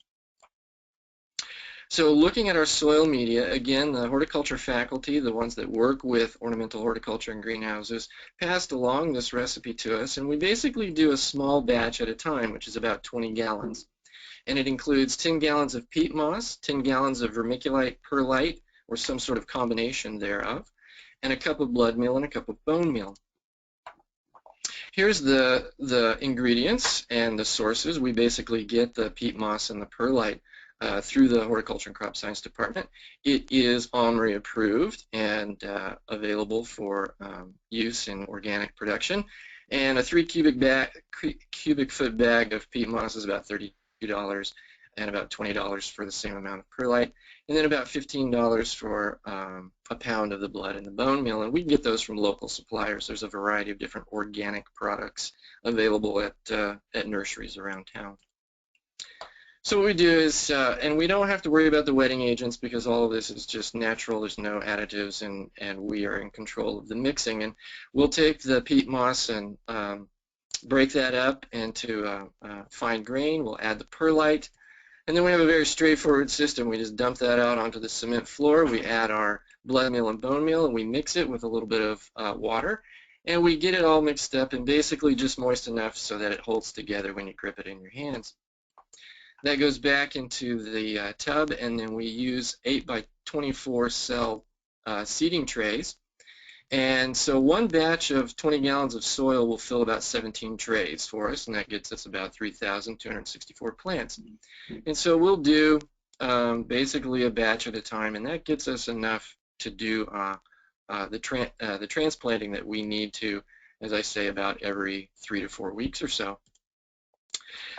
So looking at our soil media, again, the horticulture faculty, the ones that work with ornamental horticulture and greenhouses, passed along this recipe to us, and we basically do a small batch at a time, which is about 20 gallons. And it includes 10 gallons of peat moss, 10 gallons of vermiculite, perlite, or some sort of combination thereof, and a cup of blood meal and a cup of bone meal. Here's the ingredients and the sources. We basically get the peat moss and the perlite through the Horticulture and Crop Science Department. It is OMRI approved and available for use in organic production. And a 3 cubic foot bag of peat moss is about $32 and about $20 for the same amount of perlite, and then about $15 for a pound of the blood and the bone meal, and we can get those from local suppliers. There's a variety of different organic products available at nurseries around town. So what we do is, and we don't have to worry about the wetting agents because all of this is just natural, there's no additives, and we are in control of the mixing. And we'll take the peat moss and break that up into fine grain. We'll add the perlite, and then we have a very straightforward system. We just dump that out onto the cement floor. We add our blood meal and bone meal, and we mix it with a little bit of water, and we get it all mixed up and basically just moist enough so that it holds together when you grip it in your hands. That goes back into the tub, and then we use 8 by 24 cell seeding trays. And so one batch of 20 gallons of soil will fill about 17 trays for us, and that gets us about 3,264 plants. And so we'll do basically a batch at a time, and that gets us enough to do the transplanting that we need to, as I say, about every 3 to 4 weeks or so.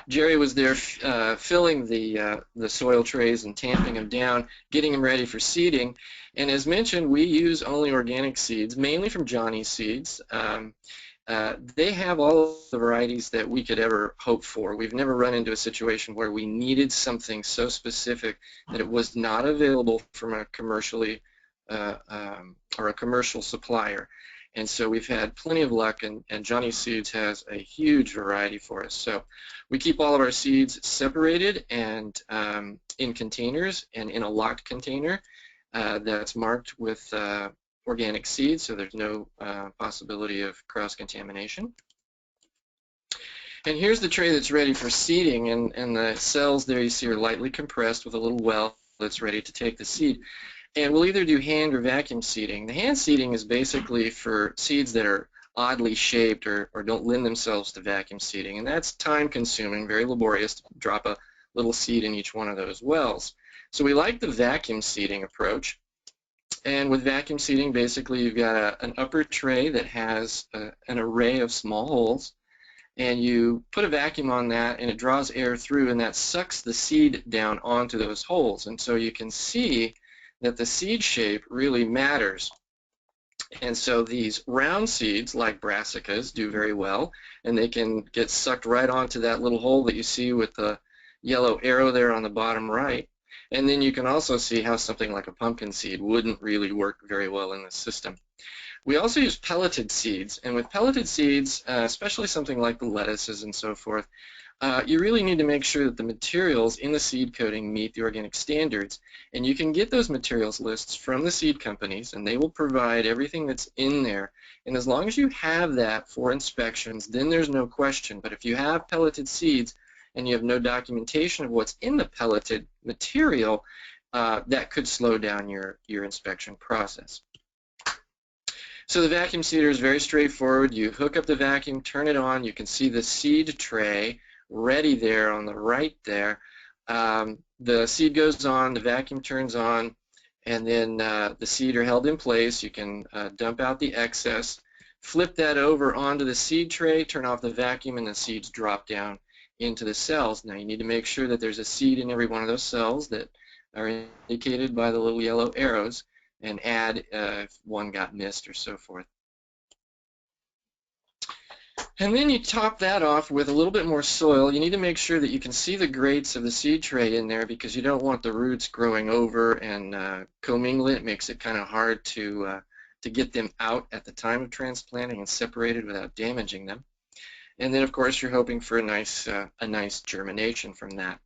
Jerry was there filling the soil trays and tamping them down, getting them ready for seeding. And as mentioned, we use only organic seeds, mainly from Johnny's Seeds. they have all the varieties that we could ever hope for. We've never run into a situation where we needed something so specific that it was not available from a commercially or a commercial supplier. And so we've had plenty of luck, and Johnny Seeds has a huge variety for us. So we keep all of our seeds separated and in containers and in a locked container that's marked with organic seeds, so there's no possibility of cross-contamination. And here's the tray that's ready for seeding, and the cells there you see are lightly compressed with a little well that's ready to take the seed. And we'll either do hand or vacuum seeding. The hand seeding is basically for seeds that are oddly shaped or don't lend themselves to vacuum seeding, and that's time-consuming, very laborious to drop a little seed in each one of those wells. So we like the vacuum seeding approach. And with vacuum seeding, basically you've got an upper tray that has an array of small holes, and you put a vacuum on that and it draws air through, and that sucks the seed down onto those holes. And so you can see that the seed shape really matters. And so these round seeds like brassicas do very well, and they can get sucked right onto that little hole that you see with the yellow arrow there on the bottom right. And then you can also see how something like a pumpkin seed wouldn't really work very well in this system. We also use pelleted seeds, and with pelleted seeds, especially something like the lettuces and so forth, you really need to make sure that the materials in the seed coating meet the organic standards. And you can get those materials lists from the seed companies, and they will provide everything that's in there. And as long as you have that for inspections, then there's no question. But if you have pelleted seeds and you have no documentation of what's in the pelleted material, that could slow down your inspection process. So the vacuum seeder is very straightforward. You hook up the vacuum, turn it on, you can see the seed tray ready there on the right there. The seed goes on, the vacuum turns on, and then the seed are held in place. You can dump out the excess, flip that over onto the seed tray, turn off the vacuum, and the seeds drop down into the cells. Now you need to make sure that there's a seed in every one of those cells that are indicated by the little yellow arrows, and add if one got missed or so forth. And then you top that off with a little bit more soil. You need to make sure that you can see the grates of the seed tray in there, because you don't want the roots growing over and commingling. It makes it kind of hard to get them out at the time of transplanting and separated without damaging them. And then of course you're hoping for a nice germination from that.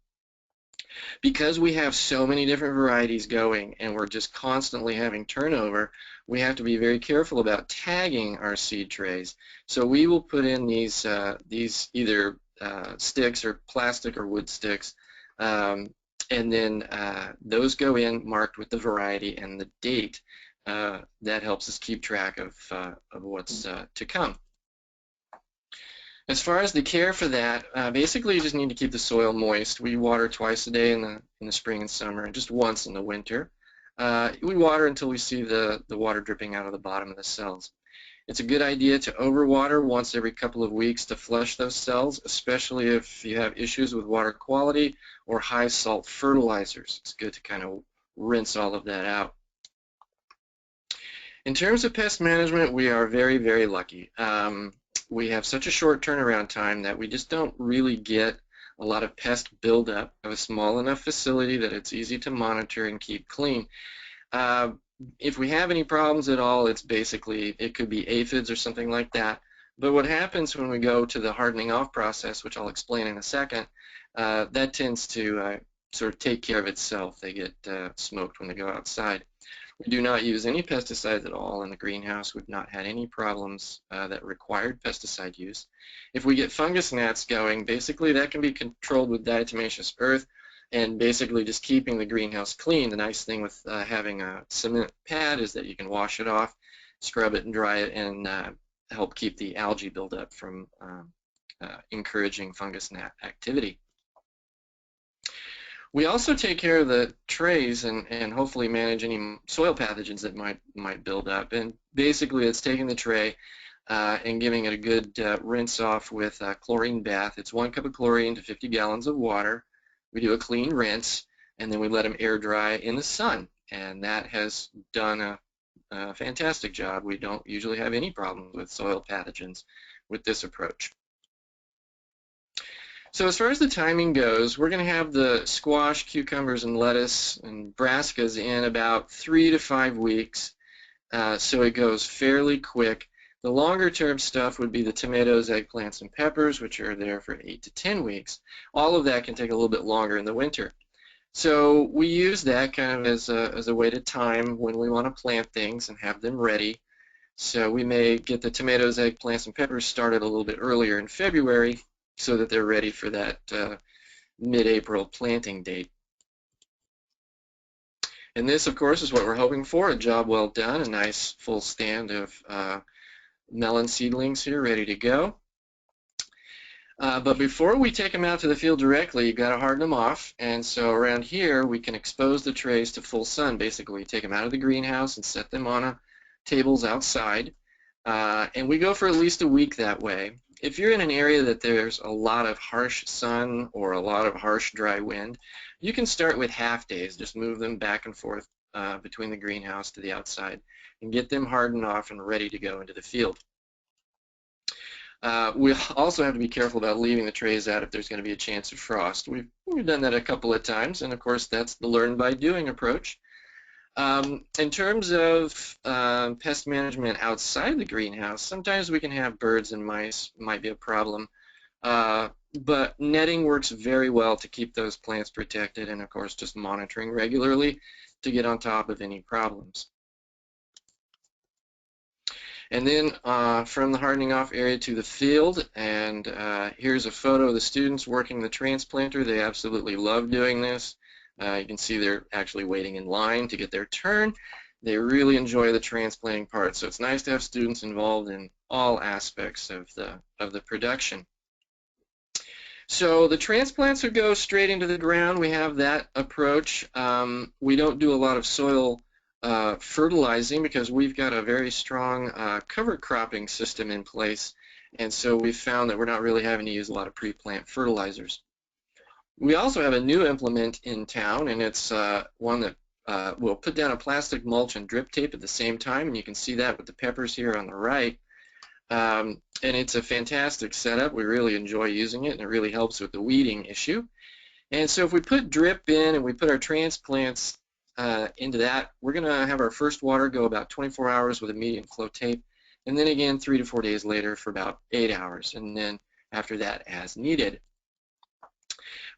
Because we have so many different varieties going and we're just constantly having turnover, we have to be very careful about tagging our seed trays. So we will put in these either sticks or plastic or wood sticks, and then those go in marked with the variety and the date. That helps us keep track of what's to come. As far as the care for that, basically you just need to keep the soil moist. We water twice a day in the spring and summer, and just once in the winter. We water until we see the water dripping out of the bottom of the cells. It's a good idea to overwater once every couple of weeks to flush those cells, especially if you have issues with water quality or high salt fertilizers. It's good to kind of rinse all of that out. In terms of pest management, we are very, very lucky. We have such a short turnaround time that we just don't really get a lot of pest buildup. We have a small enough facility that it's easy to monitor and keep clean. If we have any problems at all, it's basically, it could be aphids or something like that. But what happens when we go to the hardening off process, which I'll explain in a second, that tends to sort of take care of itself. They get smoked when they go outside. We do not use any pesticides at all in the greenhouse. We've not had any problems that required pesticide use. If we get fungus gnats going, basically that can be controlled with diatomaceous earth and basically just keeping the greenhouse clean. The nice thing with having a cement pad is that you can wash it off, scrub it and dry it, and help keep the algae buildup from encouraging fungus gnat activity. We also take care of the trays and hopefully manage any soil pathogens that might build up. And basically it's taking the tray and giving it a good rinse off with a chlorine bath. It's 1 cup of chlorine to 50 gallons of water. We do a clean rinse, and then we let them air dry in the sun. And that has done a fantastic job. We don't usually have any problems with soil pathogens with this approach. So as far as the timing goes, we're going to have the squash, cucumbers, and lettuce and brassicas in about 3 to 5 weeks, so it goes fairly quick. The longer term stuff would be the tomatoes, eggplants, and peppers, which are there for 8 to 10 weeks. All of that can take a little bit longer in the winter. So we use that kind of as a way to time when we want to plant things and have them ready. So we may get the tomatoes, eggplants, and peppers started a little bit earlier in February so that they're ready for that mid-April planting date. And this, of course, is what we're hoping for, a job well done, a nice full stand of melon seedlings here ready to go. But before we take them out to the field directly, you've got to harden them off. And so around here, we can expose the trays to full sun. Basically, take them out of the greenhouse and set them on tables outside. And we go for at least a week that way. If you're in an area that there's a lot of harsh sun or a lot of harsh dry wind, you can start with half days. Just move them back and forth between the greenhouse to the outside and get them hardened off and ready to go into the field. We also have to be careful about leaving the trays out if there's going to be a chance of frost. We've done that a couple of times, and of course that's the learn by doing approach. In terms of pest management outside the greenhouse, sometimes we can have birds and mice, might be a problem. But netting works very well to keep those plants protected, and of course just monitoring regularly to get on top of any problems. And then from the hardening off area to the field, and here's a photo of the students working the transplanter. They absolutely love doing this. You can see they're actually waiting in line to get their turn. They really enjoy the transplanting part, so it's nice to have students involved in all aspects of the production. So the transplants would go straight into the ground. We have that approach. We don't do a lot of soil fertilizing because we've got a very strong cover cropping system in place, and so we've found that we're not really having to use a lot of pre-plant fertilizers. We also have a new implement in town, and it's one that will put down a plastic mulch and drip tape at the same time, and you can see that with the peppers here on the right. And it's a fantastic setup. We really enjoy using it, and it really helps with the weeding issue. And so if we put drip in and we put our transplants into that, we're going to have our first water go about 24 hours with a medium flow tape, and then again 3 to 4 days later for about 8 hours, and then after that as needed.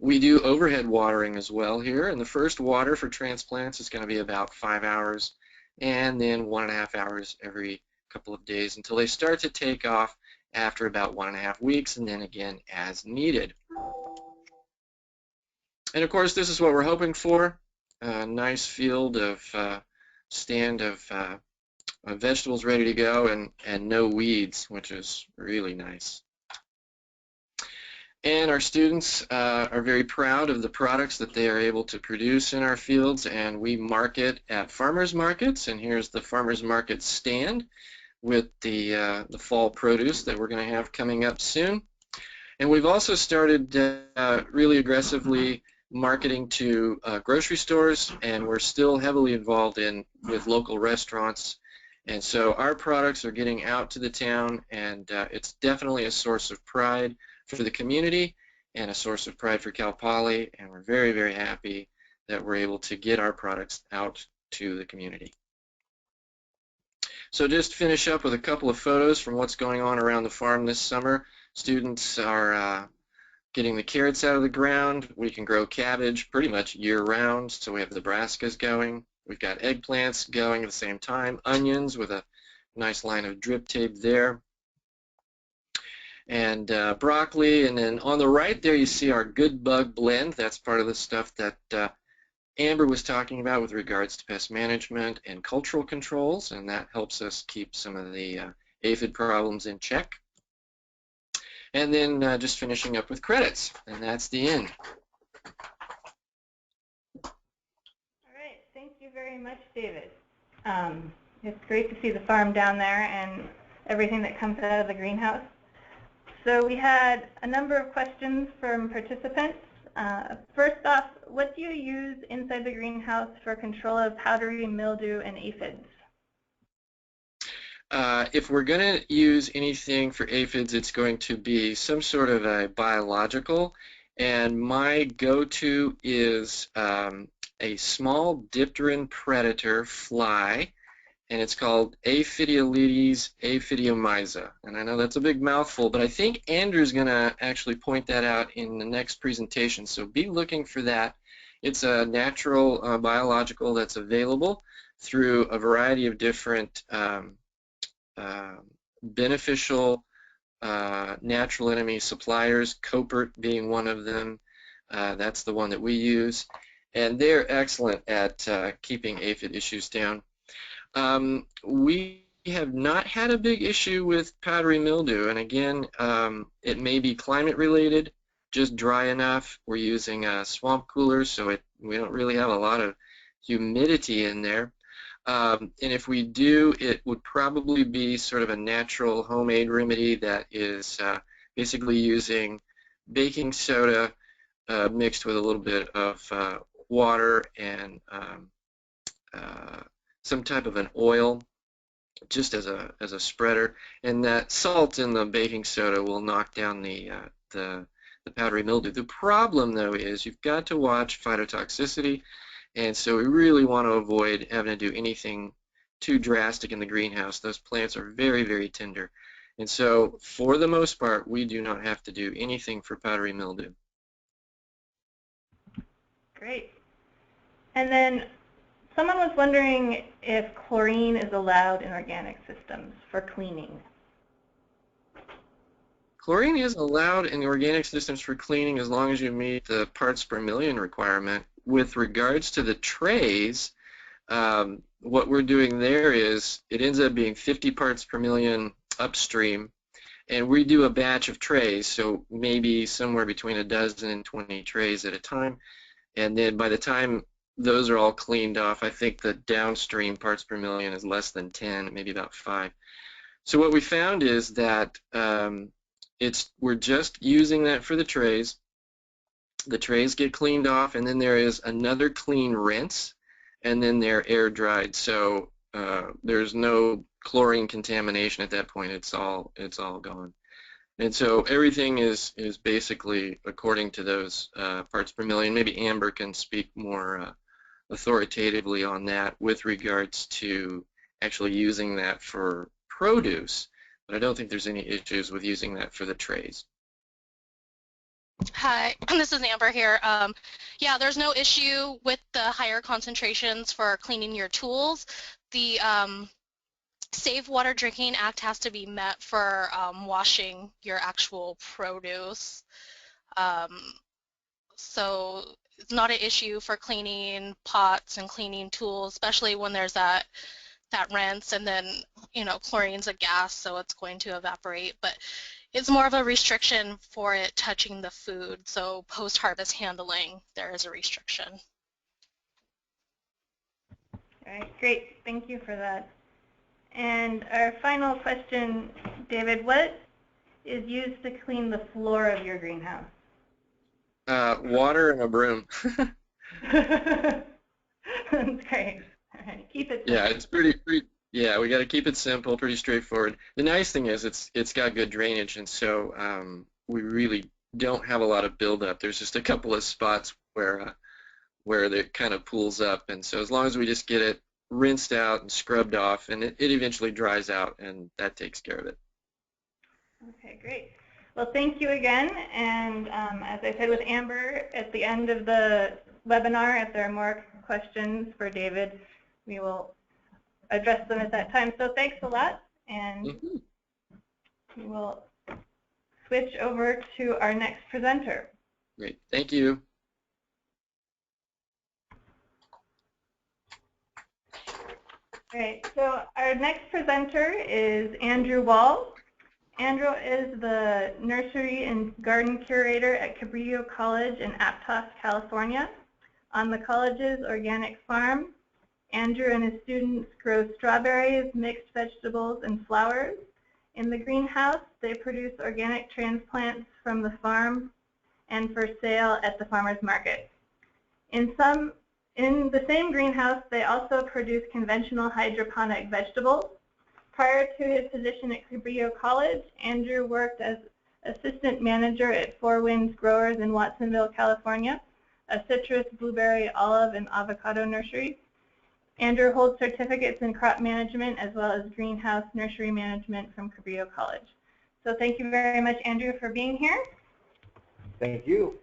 We do overhead watering as well here, and the first water for transplants is going to be about 5 hours, and then 1.5 hours every couple of days until they start to take off after about 1.5 weeks, and then again as needed. And of course this is what we're hoping for, a nice field of stand of vegetables ready to go and no weeds, which is really nice. And our students are very proud of the products that they are able to produce in our fields, and we market at farmers markets, and here's the farmers market stand with the fall produce that we're going to have coming up soon. And we've also started really aggressively marketing to grocery stores, and we're still heavily involved with local restaurants, and so our products are getting out to the town, and it's definitely a source of pride for the community and a source of pride for Cal Poly, and we're very, very happy that we're able to get our products out to the community. So just finish up with a couple of photos from what's going on around the farm this summer. Students are getting the carrots out of the ground. We can grow cabbage pretty much year-round, so we have the brassicas going. We've got eggplants going at the same time, onions with a nice line of drip tape there, and broccoli. And then on the right there you see our Good Bug blend. That's part of the stuff that Amber was talking about with regards to pest management and cultural controls, and that helps us keep some of the aphid problems in check. And then just finishing up with credits, and that's the end. All right, thank you very much, David. It's great to see the farm down there and everything that comes out of the greenhouse. So we had a number of questions from participants. First off, what do you use inside the greenhouse for control of powdery mildew and aphids? if we're going to use anything for aphids, it's going to be some sort of a biological, and my go-to is a small dipteran predator fly, and it's called Aphidiolides aphidiomyza. And I know that's a big mouthful, but I think Andrew's going to actually point that out in the next presentation, so be looking for that. It's a natural biological that's available through a variety of different beneficial natural enemy suppliers, Copert being one of them. That's the one that we use, and they're excellent at keeping aphid issues down. We have not had a big issue with powdery mildew, and again, it may be climate related, just dry enough. We're using a swamp cooler, so we don't really have a lot of humidity in there. And if we do, it would probably be sort of a natural homemade remedy that is basically using baking soda mixed with a little bit of water and some type of an oil, just as a spreader. And that salt in the baking soda will knock down the powdery mildew. The problem, though, is you've got to watch phytotoxicity. And so we really want to avoid having to do anything too drastic in the greenhouse. Those plants are very, very tender. And so for the most part, we do not have to do anything for powdery mildew. Great. And then someone was wondering if chlorine is allowed in organic systems for cleaning. Chlorine is allowed in organic systems for cleaning as long as you meet the parts per million requirement. With regards to the trays, what we're doing there is it ends up being 50 parts per million upstream, and we do a batch of trays, so maybe somewhere between a dozen and 20 trays at a time, and then by the time those are all cleaned off, I think the downstream parts per million is less than 10, maybe about 5. So what we found is that we're just using that for the trays. The trays get cleaned off, and then there is another clean rinse, and then they're air dried. So there's no chlorine contamination at that point. It's all gone. And so everything is basically according to those parts per million. Maybe Amber can speak more authoritatively on that with regards to actually using that for produce, but I don't think there's any issues with using that for the trays. Hi, this is Amber here. Yeah, there's no issue with the higher concentrations for cleaning your tools. The Safe Water Drinking Act has to be met for washing your actual produce. So it's not an issue for cleaning pots and cleaning tools, especially when there's that rinse, and then, you know, chlorine's a gas, so it's going to evaporate. But it's more of a restriction for it touching the food. So post-harvest handling, there is a restriction. All right, great. Thank you for that. And our final question, David, what is used to clean the floor of your greenhouse? Water and a broom. That's great. All right, keep it simple. Yeah, it's pretty yeah, we got to keep it simple, pretty straightforward. The nice thing is it's got good drainage, and so we really don't have a lot of buildup. There's just a couple of spots where it kind of pools up, and so as long as we just get it rinsed out and scrubbed off, and it eventually dries out, and that takes care of it. Okay, great. Well, thank you again, and as I said with Amber, at the end of the webinar, if there are more questions for David, we will address them at that time. So thanks a lot, and we will switch over to our next presenter. Great, thank you. Great, so our next presenter is Andrew Wall. Andrew is the nursery and garden curator at Cabrillo College in Aptos, California. On the college's organic farm, Andrew and his students grow strawberries, mixed vegetables, and flowers. In the greenhouse, they produce organic transplants from the farm and for sale at the farmer's market. In the same greenhouse, they also produce conventional hydroponic vegetables. Prior to his position at Cabrillo College, Andrew worked as assistant manager at Four Winds Growers in Watsonville, California, a citrus, blueberry, olive, and avocado nursery. Andrew holds certificates in crop management as well as greenhouse nursery management from Cabrillo College. So thank you very much, Andrew, for being here. Thank you.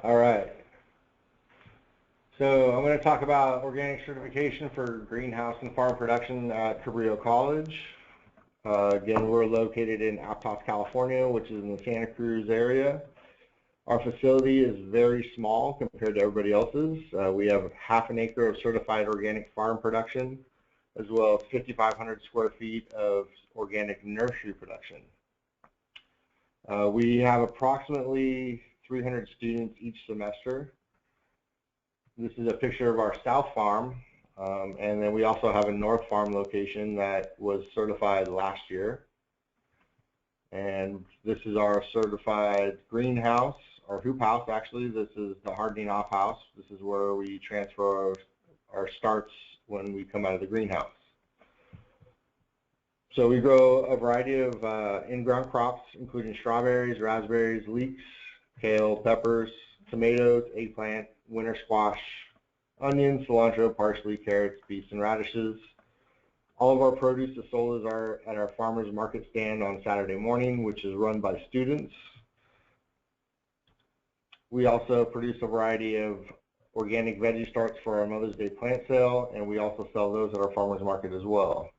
All right. So I'm going to talk about organic certification for greenhouse and farm production at Cabrillo College. Again, we're located in Aptos, California, which is in the Santa Cruz area. Our facility is very small compared to everybody else's. We have half an acre of certified organic farm production, as well as 5,500 square feet of organic nursery production. We have approximately 300 students each semester. This is a picture of our South Farm, and then we also have a North Farm location that was certified last year. And this is our certified greenhouse, or hoop house actually. This is the hardening off house. This is where we transfer our starts when we come out of the greenhouse. So we grow a variety of in-ground crops, including strawberries, raspberries, leeks, kale, peppers, tomatoes, eggplant, winter squash, onions, cilantro, parsley, carrots, beets, and radishes. All of our produce is sold at our farmers market stand on Saturday morning, which is run by students. We also produce a variety of organic veggie starts for our Mother's Day plant sale, and we also sell those at our farmers market as well.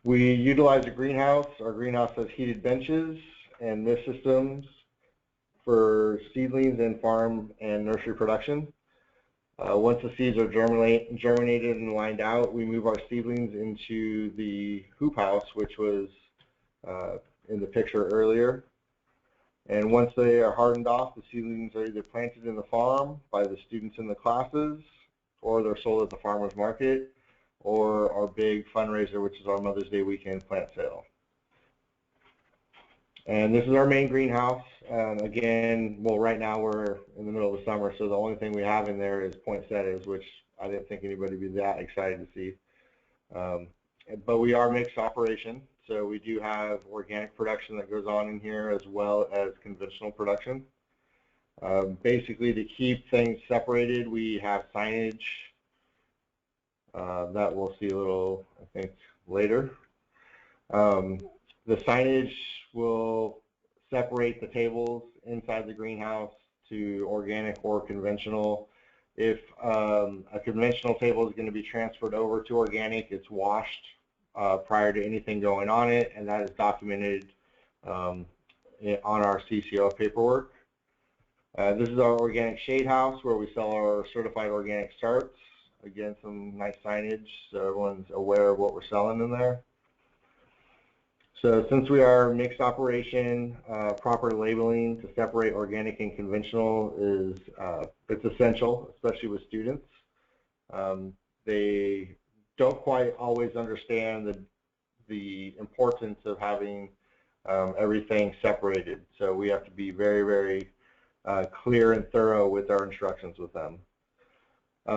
We utilize a greenhouse. Our greenhouse has heated benches and mist systems for seedlings and farm and nursery production. Once the seeds are germinated and lined out, we move our seedlings into the hoop house, which was in the picture earlier. And once they are hardened off, the seedlings are either planted in the farm by the students in the classes, or they're sold at the farmers market, or our big fundraiser, which is our Mother's Day weekend plant sale. And this is our main greenhouse. Again, well, right now we're in the middle of the summer, so the only thing we have in there is poinsettias, which I didn't think anybody would be that excited to see. But we are mixed operation, so we do have organic production that goes on in here as well as conventional production. Basically, to keep things separated, we have signage that we'll see a little, I think, later. The signage will separate the tables inside the greenhouse to organic or conventional. If a conventional table is going to be transferred over to organic, it's washed prior to anything going on it, and that is documented on our CCOF paperwork. This is our organic shade house where we sell our certified organic starts. Again, some nice signage so everyone's aware of what we're selling in there. So since we are mixed operation, proper labeling to separate organic and conventional is it's essential, especially with students. They don't quite always understand the importance of having everything separated. So we have to be very, very clear and thorough with our instructions with them.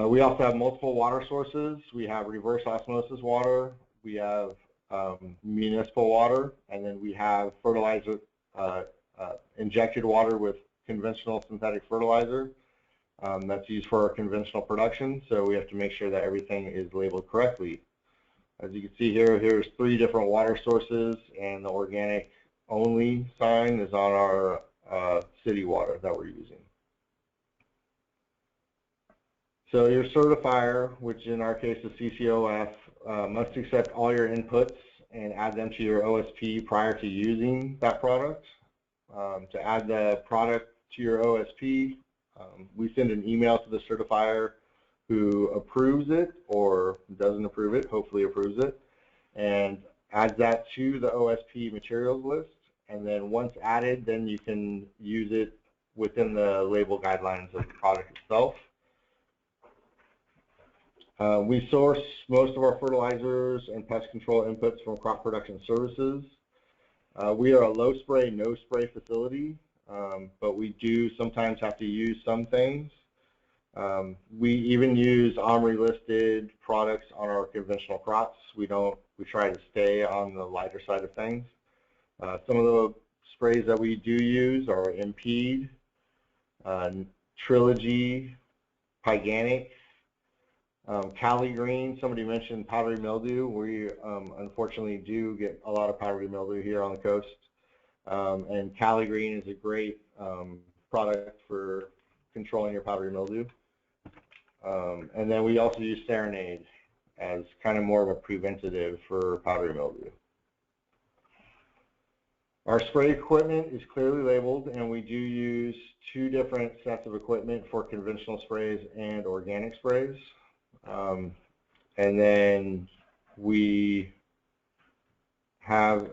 We also have multiple water sources. We have reverse osmosis water. We have municipal water, and then we have fertilizer, injected water with conventional synthetic fertilizer that's used for our conventional production. So we have to make sure that everything is labeled correctly. As you can see here, here's 3 different water sources, and the organic only sign is on our city water that we're using. So your certifier, which in our case is CCOF, must accept all your inputs and add them to your OSP prior to using that product. To add the product to your OSP, we send an email to the certifier who approves it or doesn't approve it, hopefully approves it, and adds that to the OSP materials list. And then once added, then you can use it within the label guidelines of the product itself. We source most of our fertilizers and pest control inputs from crop production services. We are a low spray, no spray facility, but we do sometimes have to use some things. We even use OMRI listed products on our conventional crops. We try to stay on the lighter side of things. Some of the sprays that we do use are Impede, Trilogy, Pyganic, Cali Green. Somebody mentioned powdery mildew. We unfortunately do get a lot of powdery mildew here on the coast. And Cali Green is a great product for controlling your powdery mildew. And then we also use Serenade as kind of more of a preventative for powdery mildew. Our spray equipment is clearly labeled, and we do use 2 different sets of equipment for conventional sprays and organic sprays. And then we have,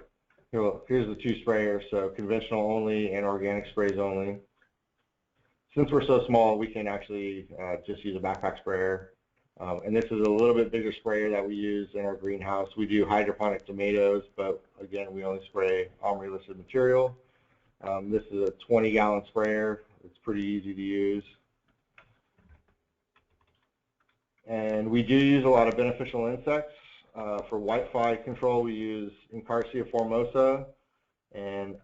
here's the 2 sprayers, so conventional only and organic sprays only. Since we're so small, we can actually just use a backpack sprayer. And this is a little bit bigger sprayer that we use in our greenhouse. We do hydroponic tomatoes, but again, we only spray OMRI listed material. This is a 20-gallon sprayer. It's pretty easy to use. And we do use a lot of beneficial insects. For whitefly control, we use Incarcia formosa and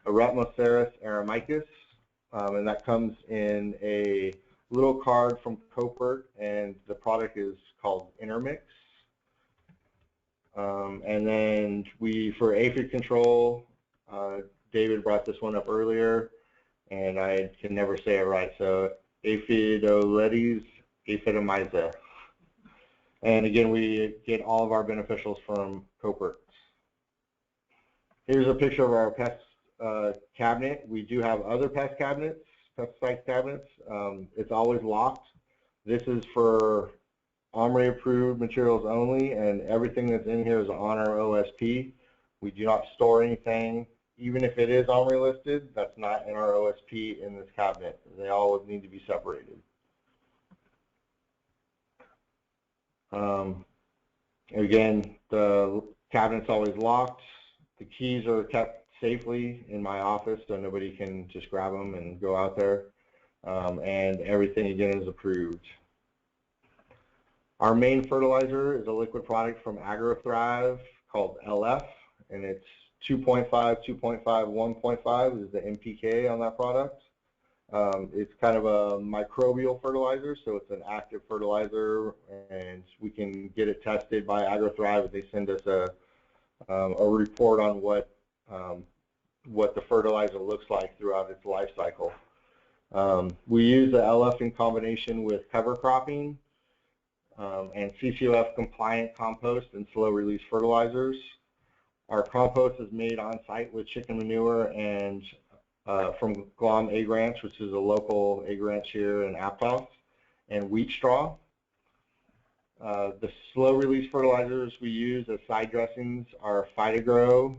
Eretmoceras aramicus. And that comes in a little card from Copert, and the product is called Intermix. And then for aphid control, David brought this one up earlier, and I can never say it right, so Aphidoletes aphidomyza. And again, we get all of our beneficials from Copert. Here's a picture of our pest cabinet. We do have other pest cabinets, pesticide cabinets. It's always locked. This is for OMRI approved materials only, and everything that's in here is on our OSP. We do not store anything, even if it is OMRI listed, that's not in our OSP in this cabinet. They all would need to be separated. Again, the cabinet's always locked. The keys are kept safely in my office so nobody can just grab them and go out there. And everything again is approved. Our main fertilizer is a liquid product from AgroThrive called LF, and it's 2.5, 2.5, 1.5 is the NPK on that product. It's kind of a microbial fertilizer, so it's an active fertilizer, and we can get it tested by AgroThrive. They send us a report on what the fertilizer looks like throughout its life cycle. We use the LF in combination with cover cropping and CCOF compliant compost and slow release fertilizers. Our compost is made on site with chicken manure and from Guam Egg Ranch, which is a local egg ranch here in Aptos, and wheat straw. The slow release fertilizers we use as side dressings are Phytogrow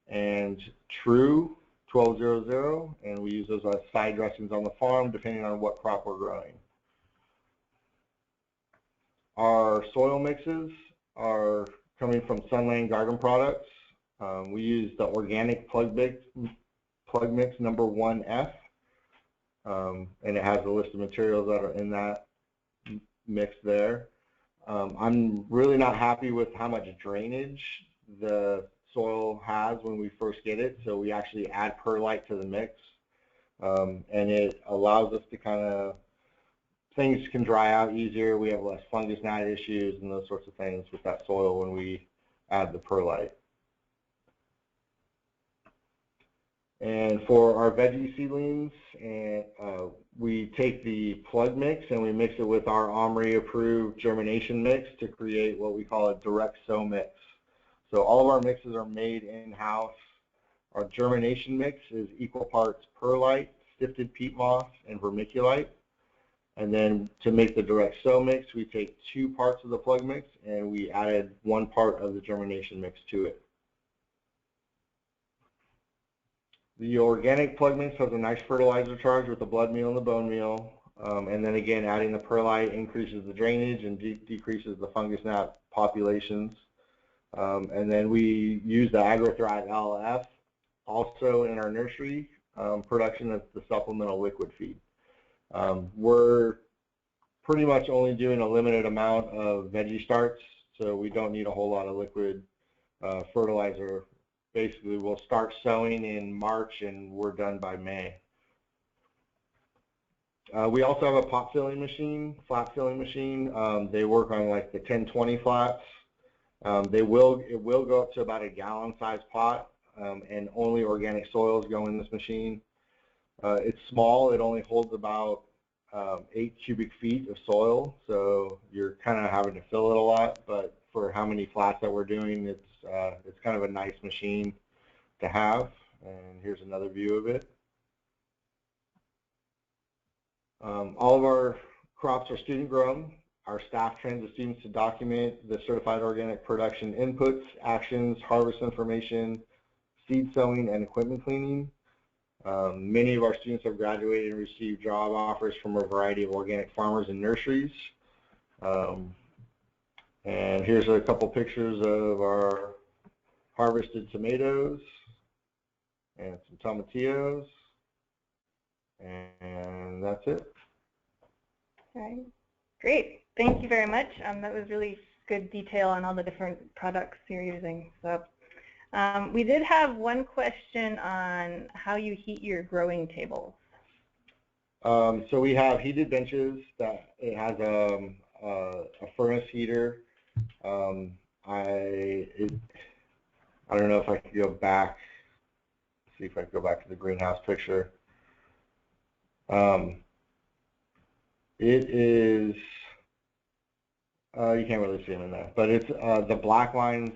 and True 1200, and we use those as side dressings on the farm depending on what crop we're growing. Our soil mixes are coming from Sunland Garden Products. We use the organic plug mix number 1F, and it has a list of materials that are in that mix there. I'm really not happy with how much drainage the soil has when we first get it, so we actually add perlite to the mix, and it allows us to kind of, things can dry out easier. We have less fungus gnat issues and those sorts of things with that soil when we add the perlite. And for our veggie seedlings, we take the plug mix and we mix it with our OMRI approved germination mix to create what we call a direct sow mix. So all of our mixes are made in-house. Our germination mix is equal parts perlite, sifted peat moss, and vermiculite. And then to make the direct sow mix, we take 2 parts of the plug mix and we added 1 part of the germination mix to it. The organic plug mix has a nice fertilizer charge with the blood meal and the bone meal. And then again, adding the perlite increases the drainage and decreases the fungus gnat populations. And then we use the AgroThrive LF also in our nursery production as the supplemental liquid feed. We're pretty much only doing a limited amount of veggie starts, so we don't need a whole lot of liquid fertilizer. Basically, we'll start sowing in March and we're done by May. We also have a pot filling machine, flat filling machine. They work on like the 1020 flats. It will go up to about a gallon size pot, and only organic soils go in this machine. It's small. It only holds about 8 cubic feet of soil, so you're kind of having to fill it a lot. But for how many flats that we're doing, it's kind of a nice machine to have. And here's another view of it. All of our crops are student grown. Our staff trains the students to document the certified organic production inputs, actions, harvest information, seed sowing, and equipment cleaning. Many of our students have graduated and received job offers from a variety of organic farmers and nurseries. And here's a couple pictures of our harvested tomatoes and some tomatillos. And that's it. All right. Great. Thank you very much. That was really good detail on all the different products you're using. So we did have one question on how you heat your growing tables. So we have heated benches that it has a furnace heater. I don't know if I could go back. See if I can go back to the greenhouse picture. It is, you can't really see them in there, but it's the black lines.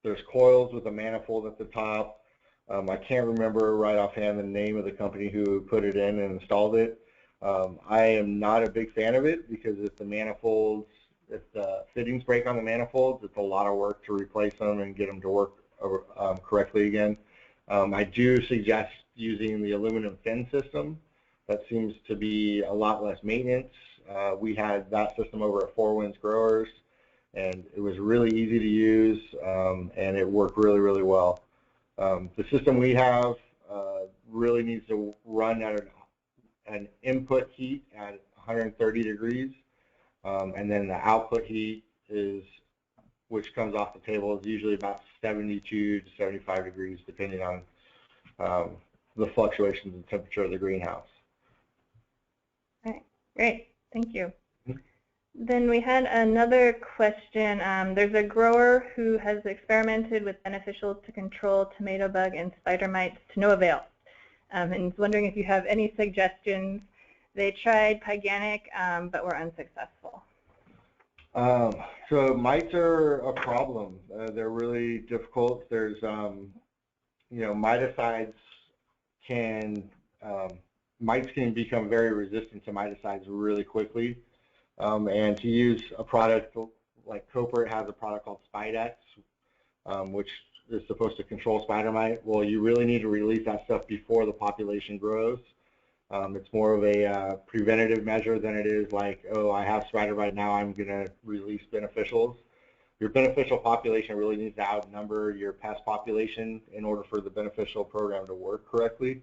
There's coils with a manifold at the top. I can't remember right offhand the name of the company who put it in and installed it. I am not a big fan of it because if the manifolds, if the fittings break on the manifolds, it's a lot of work to replace them and get them to work correctly again. I do suggest using the aluminum fin system. That seems to be a lot less maintenance. We had that system over at Four Winds Growers, and it was really easy to use, and it worked really, really well. The system we have really needs to run at an input heat at 130 degrees, and then the output heat is, which comes off the table, is usually about 72 to 75 degrees, depending on the fluctuations in temperature of the greenhouse. All right, great, thank you. Then we had another question. There's a grower who has experimented with beneficials to control tomato bug and spider mites to no avail, and is wondering if you have any suggestions. They tried Pyganic, but were unsuccessful. So mites are a problem. They're really difficult. There's, you know, miticides can, mites can become very resistant to miticides really quickly. And to use a product like Copert has a product called Spidex, which is supposed to control spider mite. Well, you really need to release that stuff before the population grows. It's more of a preventative measure than it is like, oh, I have spider mite now, I'm going to release beneficials. Your beneficial population really needs to outnumber your pest population in order for the beneficial program to work correctly.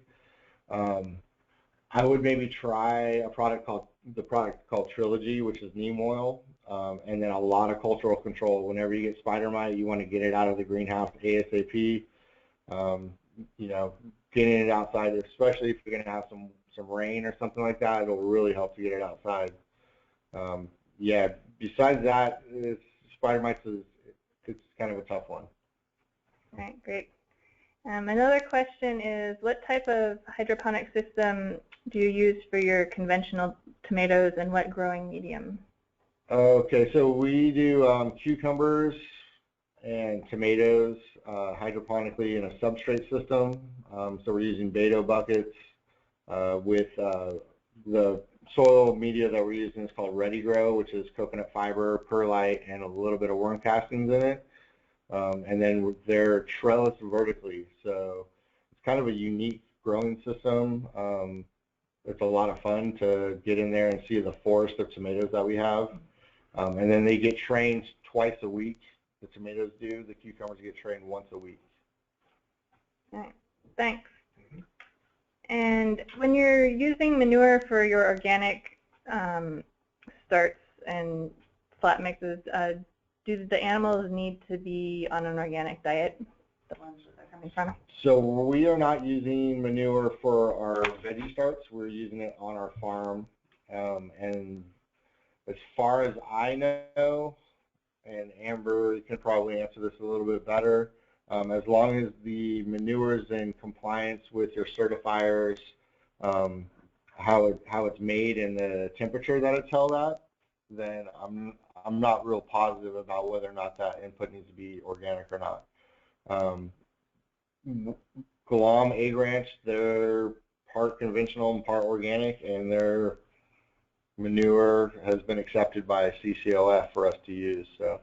I would maybe try a product called Trilogy, which is neem oil, and then a lot of cultural control. Whenever you get spider mite, you want to get it out of the greenhouse ASAP. You know, getting it outside, especially if you're going to have some rain or something like that, it'll really help to get it outside. Yeah, besides that, spider mites it's kind of a tough one. All right, great. Another question is, what type of hydroponic system do you use for your conventional tomatoes, and what growing medium? Okay, so we do cucumbers and tomatoes hydroponically in a substrate system. So we're using Beto buckets with the soil media that we're using is called Ready Grow, which is coconut fiber, perlite, and a little bit of worm castings in it. And then they're trellised vertically, so it's kind of a unique growing system. It's a lot of fun to get in there and see the forest of tomatoes that we have. And then they get trained twice a week. the tomatoes do. The cucumbers get trained once a week. Okay, thanks. And when you're using manure for your organic starts and flat mixes, do the animals need to be on an organic diet, the ones that they're coming from? So we are not using manure for our veggie starts. We're using it on our farm. And as far as I know, and Amber can probably answer this a little bit better, as long as the manure is in compliance with your certifiers, how it's made and the temperature that it's held at, then I'm not real positive about whether or not that input needs to be organic or not. Guam Egg Ranch, they're part conventional and part organic, and their manure has been accepted by CCOF for us to use. So.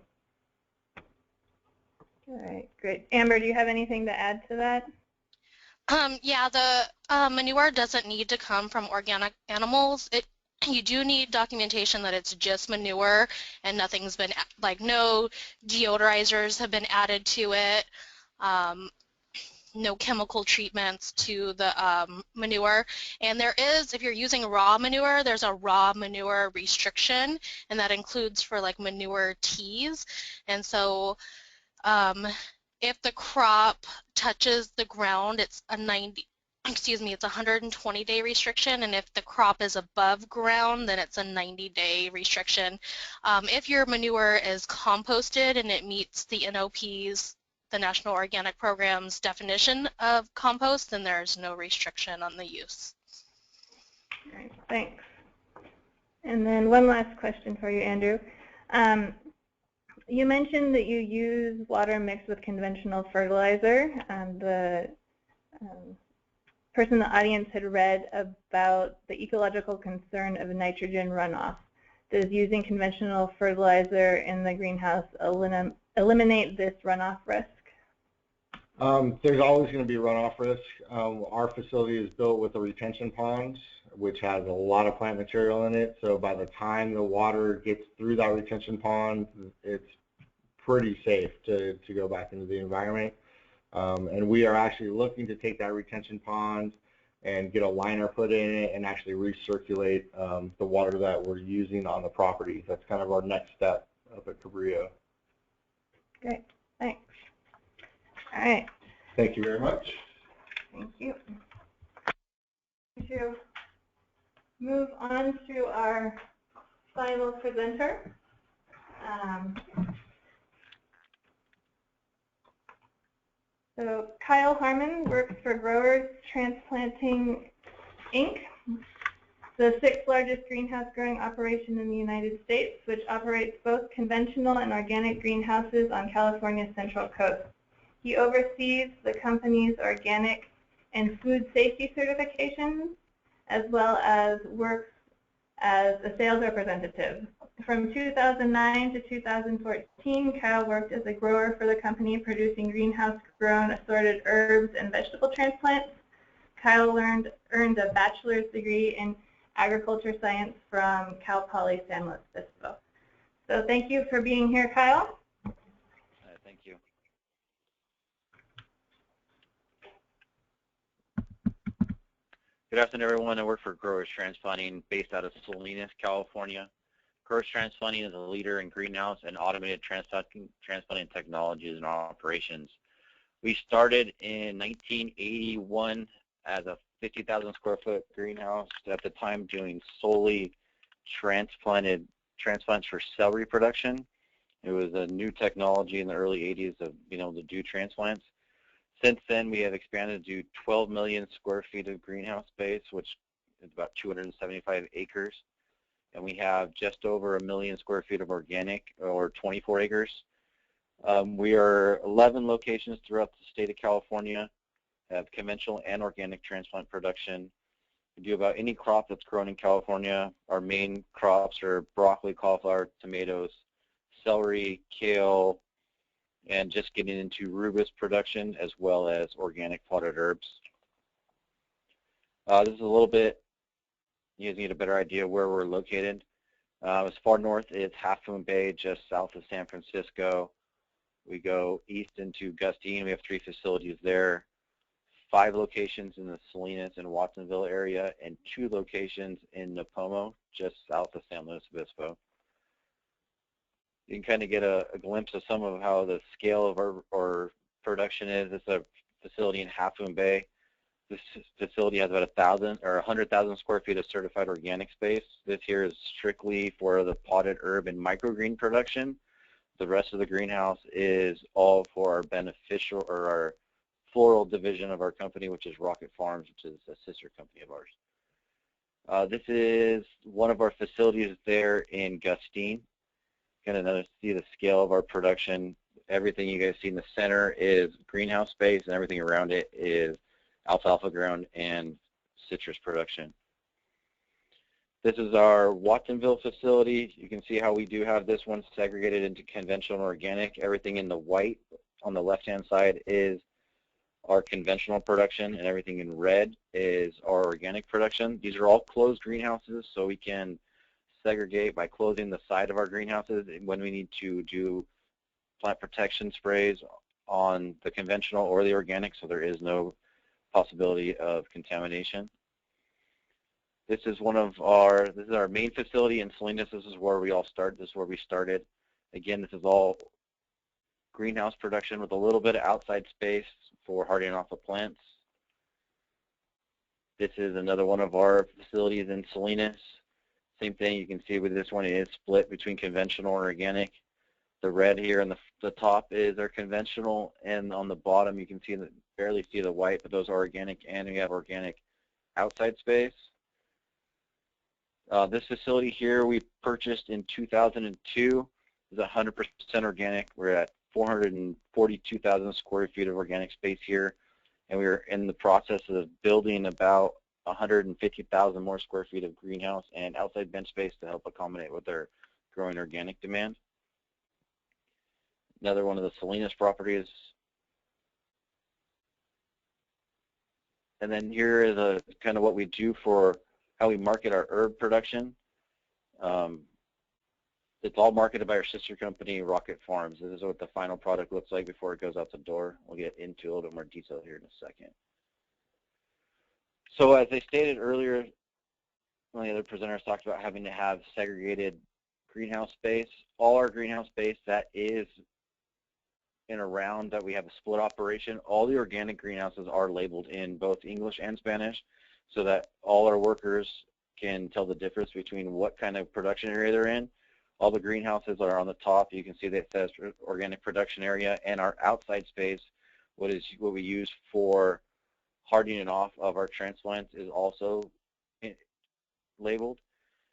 All right, great. Amber, do you have anything to add to that? Yeah, the manure doesn't need to come from organic animals. You do need documentation that it's just manure and nothing's been, like no deodorizers have been added to it, no chemical treatments to the manure. And there is, if you're using raw manure, there's a raw manure restriction, and that includes for like manure teas. And so if the crop touches the ground, it's a 120-day restriction, and if the crop is above ground, then it's a 90-day restriction. If your manure is composted and it meets the NOP's, the National Organic Program's definition of compost, then there's no restriction on the use. All right, thanks. And then one last question for you, Andrew. You mentioned that you use water mixed with conventional fertilizer. The person in the audience had read about the ecological concern of nitrogen runoff. Does using conventional fertilizer in the greenhouse eliminate this runoff risk? There's always going to be runoff risk. Our facility is built with a retention pond, which has a lot of plant material in it. So by the time the water gets through that retention pond, it's pretty safe to go back into the environment. And we are actually looking to take that retention pond and get a liner put in it and actually recirculate the water that we're using on the property. That's kind of our next step up at Cabrillo. Great, thanks. All right. Thank you very much. Thank you. To move on to our final presenter. So Kyle Harmon works for Growers Transplanting, Inc., the 6th largest greenhouse growing operation in the United States, which operates both conventional and organic greenhouses on California's Central Coast. He oversees the company's organic and food safety certifications, as well as works as a sales representative. From 2009 to 2014, Kyle worked as a grower for the company, producing greenhouse-grown assorted herbs and vegetable transplants. Kyle earned a bachelor's degree in agriculture science from Cal Poly San Luis Obispo. So thank you for being here, Kyle. Thank you. Good afternoon, everyone. I work for Growers Transplanting, based out of Salinas, California. Growers Transplanting is a leader in greenhouse and automated transplanting technologies and operations. We started in 1981 as a 50,000 square foot greenhouse, at the time doing solely transplants for cell reproduction. It was a new technology in the early 80s of being able to do transplants. Since then, we have expanded to 12 million square feet of greenhouse space, which is about 275 acres. And we have just over 1 million square feet of organic, or 24 acres. We are 11 locations throughout the state of California, have conventional and organic transplant production. We do about any crop that's grown in California. Our main crops are broccoli, cauliflower, tomatoes, celery, kale, and just getting into rubus production, as well as organic potted herbs. This is a little bit, you guys need a better idea where we're located. As far north as Half Moon Bay, just south of San Francisco. We go east into Gustine. We have 3 facilities there, 5 locations in the Salinas and Watsonville area, and 2 locations in Nipomo, just south of San Luis Obispo. You can kind of get a glimpse of some of how the scale of our production is. It's a facility in Half Moon Bay. This facility has about 100,000 square feet of certified organic space. This here is strictly for the potted herb and microgreen production. The rest of the greenhouse is all for our beneficial or our floral division of our company, which is Rocket Farms, which is a sister company of ours. This is one of our facilities there in Gustine. Kind of see the scale of our production. Everything you guys see in the center is greenhouse space, and everything around it is alfalfa ground and citrus production. This is our Watsonville facility. You can see how we do have this one segregated into conventional and organic. Everything in the white on the left-hand side is our conventional production, and everything in red is our organic production. These are all closed greenhouses, so we can segregate by closing the side of our greenhouses when we need to do plant protection sprays on the conventional or the organic, so there is no possibility of contamination. This is our main facility in Salinas. This is where we all start. This is where we started. Again, this is all greenhouse production with a little bit of outside space for hardening off the plants. This is another one of our facilities in Salinas. Same thing, you can see with this one, it is split between conventional and organic. The red here on the top is our conventional, and on the bottom you can see barely see the white, but those are organic, and we have organic outside space. This facility here we purchased in 2002 is 100% organic. We're at 442,000 square feet of organic space here, and we're in the process of building about 150,000 more square feet of greenhouse and outside bench space to help accommodate with their growing organic demand. Another one of the Salinas properties. And then here is kind of what we do for how we market our herb production. It's all marketed by our sister company, Rocket Farms. This is what the final product looks like before it goes out the door. We'll get into a little bit more detail here in a second. So as I stated earlier, one of the other presenters talked about having to have segregated greenhouse space. All our greenhouse space that is in a round that we have a split operation, all the organic greenhouses are labeled in both English and Spanish so that all our workers can tell the difference between what kind of production area they're in. All the greenhouses are on the top. You can see that it says organic production area, and our outside space, what we use for hardening off of our transplants, is also labeled.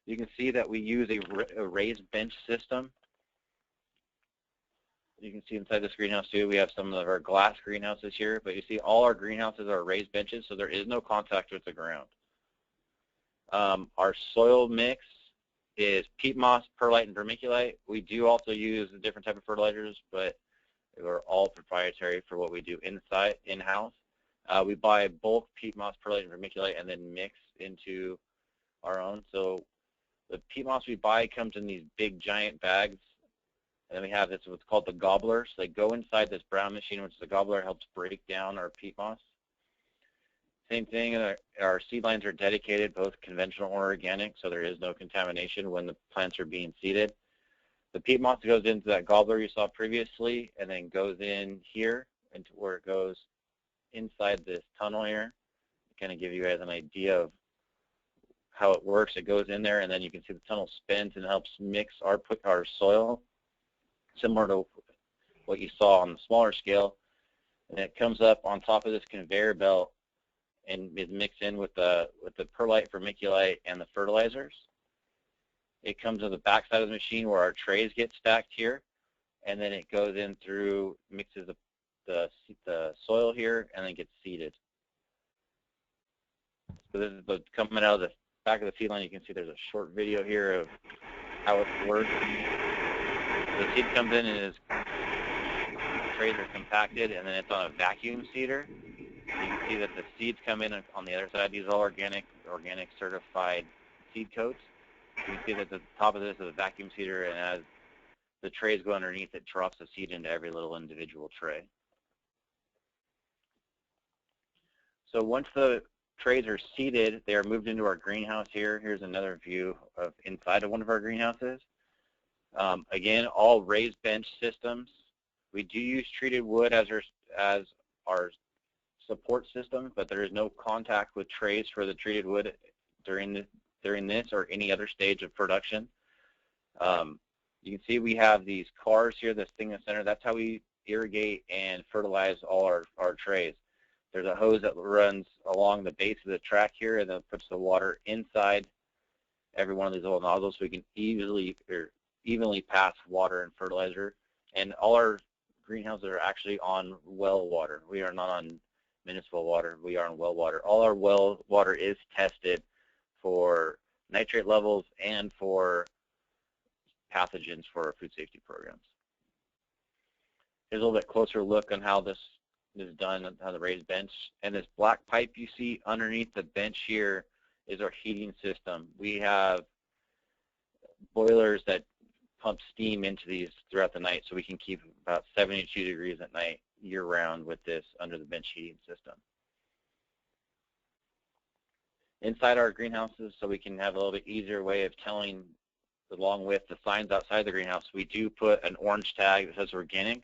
You can see that we use a raised bench system. You can see inside this greenhouse too, we have some of our glass greenhouses here, but you see all our greenhouses are raised benches, so there is no contact with the ground. Our soil mix is peat moss, perlite, and vermiculite. We do also use a different type of fertilizers, but they're all proprietary for what we do in-house. We buy bulk peat moss, perlite, and vermiculite and then mix into our own. So the peat moss we buy comes in these big giant bags, and then we have this what's called the gobbler. So they go inside this brown machine, which the gobbler helps break down our peat moss. Same thing, our seed lines are dedicated, both conventional or organic, so there is no contamination when the plants are being seeded. The peat moss goes into that gobbler you saw previously, and then goes in here into where it goes inside this tunnel here. To kind of give you guys an idea of how it works. It goes in there, and then you can see the tunnel spins and helps mix our soil, similar to what you saw on the smaller scale. And it comes up on top of this conveyor belt and is mixed in with the perlite, vermiculite, and the fertilizers. It comes to the back side of the machine where our trays get stacked here, and then it goes in through, mixes the soil here, and then gets seeded. So this is coming out of the back of the seed line. You can see there's a short video here of how it works. The seed comes in and the trays are compacted, and then it's on a vacuum seeder. You can see that the seeds come in on the other side. These are all organic certified seed coats. You can see that the top of this is a vacuum seeder, and as the trays go underneath, it drops the seed into every little individual tray. So once the trays are seeded, they are moved into our greenhouse here. Here's another view of inside of one of our greenhouses. Again, all raised bench systems. We do use treated wood as our support system, but there is no contact with trays for the treated wood during this or any other stage of production. You can see we have these cars here, this thing in the center. That's how we irrigate and fertilize all our trays. There's a hose that runs along the base of the track here and then puts the water inside every one of these little nozzles so we can evenly pass water and fertilizer. And all our greenhouses are actually on well water. We are not on municipal water. We are on well water. All our well water is tested for nitrate levels and for pathogens for our food safety programs. Here's a little bit closer look on how this is done on the raised bench. And this black pipe you see underneath the bench here is our heating system. We have boilers that pump steam into these throughout the night so we can keep about 72 degrees at night year-round with this under the bench heating system. Inside our greenhouses, so we can have a little bit easier way of telling, along with the signs outside the greenhouse, we do put an orange tag that says organic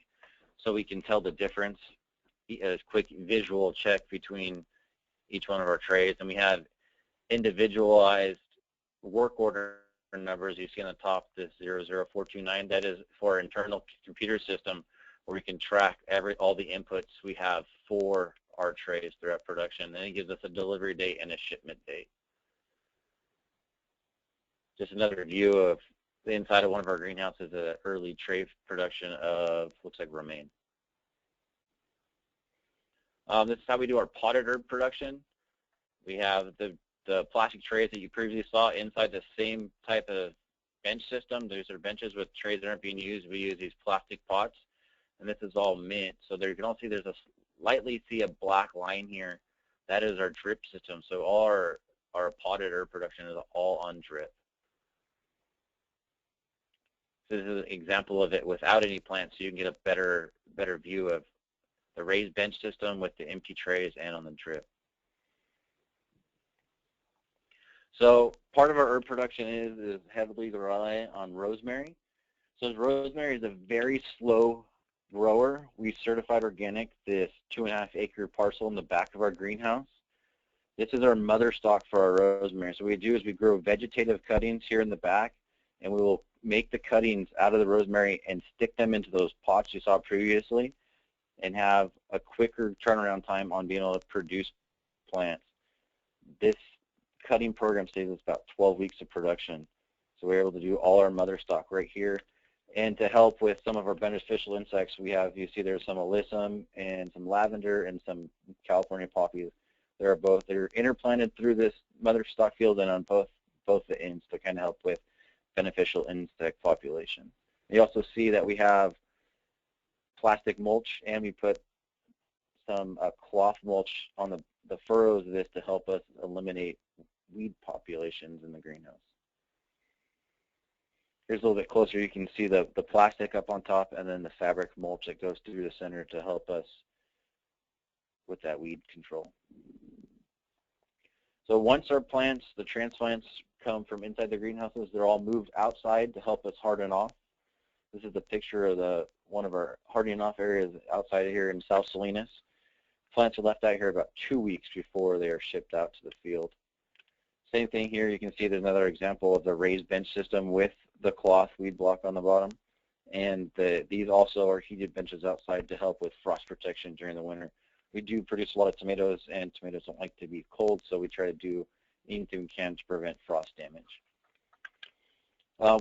so we can tell the difference, a quick visual check between each one of our trays. And we have individualized work order numbers. You see on the top this 00429, that is for our internal computer system where we can track all the inputs we have for our trays throughout production, and it gives us a delivery date and a shipment date. Just another view of the inside of one of our greenhouses, an early tray production of, looks like romaine. This is how we do our potted herb production. We have the plastic trays that you previously saw inside the same type of bench system. These are benches with trays that aren't being used. We use these plastic pots, and this is all mint. So there you can all see there's a lightly see a black line here. That is our drip system. So all our potted herb production is all on drip. This is an example of it without any plants, so you can get a better view of the raised bench system with the empty trays and on the drip. So part of our herb production is heavily reliant on rosemary. So rosemary is a very slow grower. We certified organic this 2.5 acre parcel in the back of our greenhouse. This is our mother stock for our rosemary. So what we do is we grow vegetative cuttings here in the back, and we will make the cuttings out of the rosemary and stick them into those pots you saw previously and have a quicker turnaround time on being able to produce plants. This cutting program saves us about 12 weeks of production. So we're able to do all our mother stock right here. And to help with some of our beneficial insects, we have, you see there's some alyssum and some lavender and some California poppies. They're interplanted through this mother stock field and on both the ends to kind of help with beneficial insect population. You also see that we have plastic mulch, and we put some cloth mulch on the furrows of this to help us eliminate weed populations in the greenhouse. Here's a little bit closer. You can see the plastic up on top and then the fabric mulch that goes through the center to help us with that weed control. So once our plants, the transplants, come from inside the greenhouses, they're all moved outside to help us harden off. This is the picture of one of our hardening off areas outside of here in South Salinas. Plants are left out here about 2 weeks before they are shipped out to the field. Same thing here. You can see there's another example of the raised bench system with the cloth weed block on the bottom. And these also are heated benches outside to help with frost protection during the winter. We do produce a lot of tomatoes, and tomatoes don't like to be cold, so we try to do anything we can to prevent frost damage.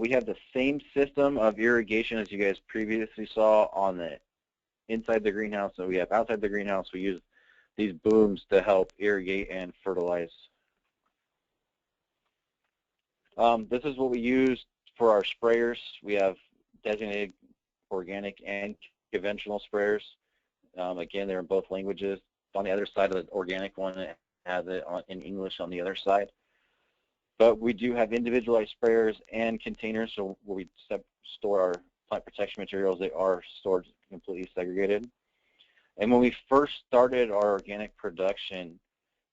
We have the same system of irrigation as you guys previously saw on the inside the greenhouse that we have outside the greenhouse. We use these booms to help irrigate and fertilize. This is what we use for our sprayers. We have designated organic and conventional sprayers. Again, they're in both languages. On the other side of the organic one, it has it in English on the other side. But we do have individualized sprayers and containers, so where we store our plant protection materials, they are stored completely segregated. And when we first started our organic production,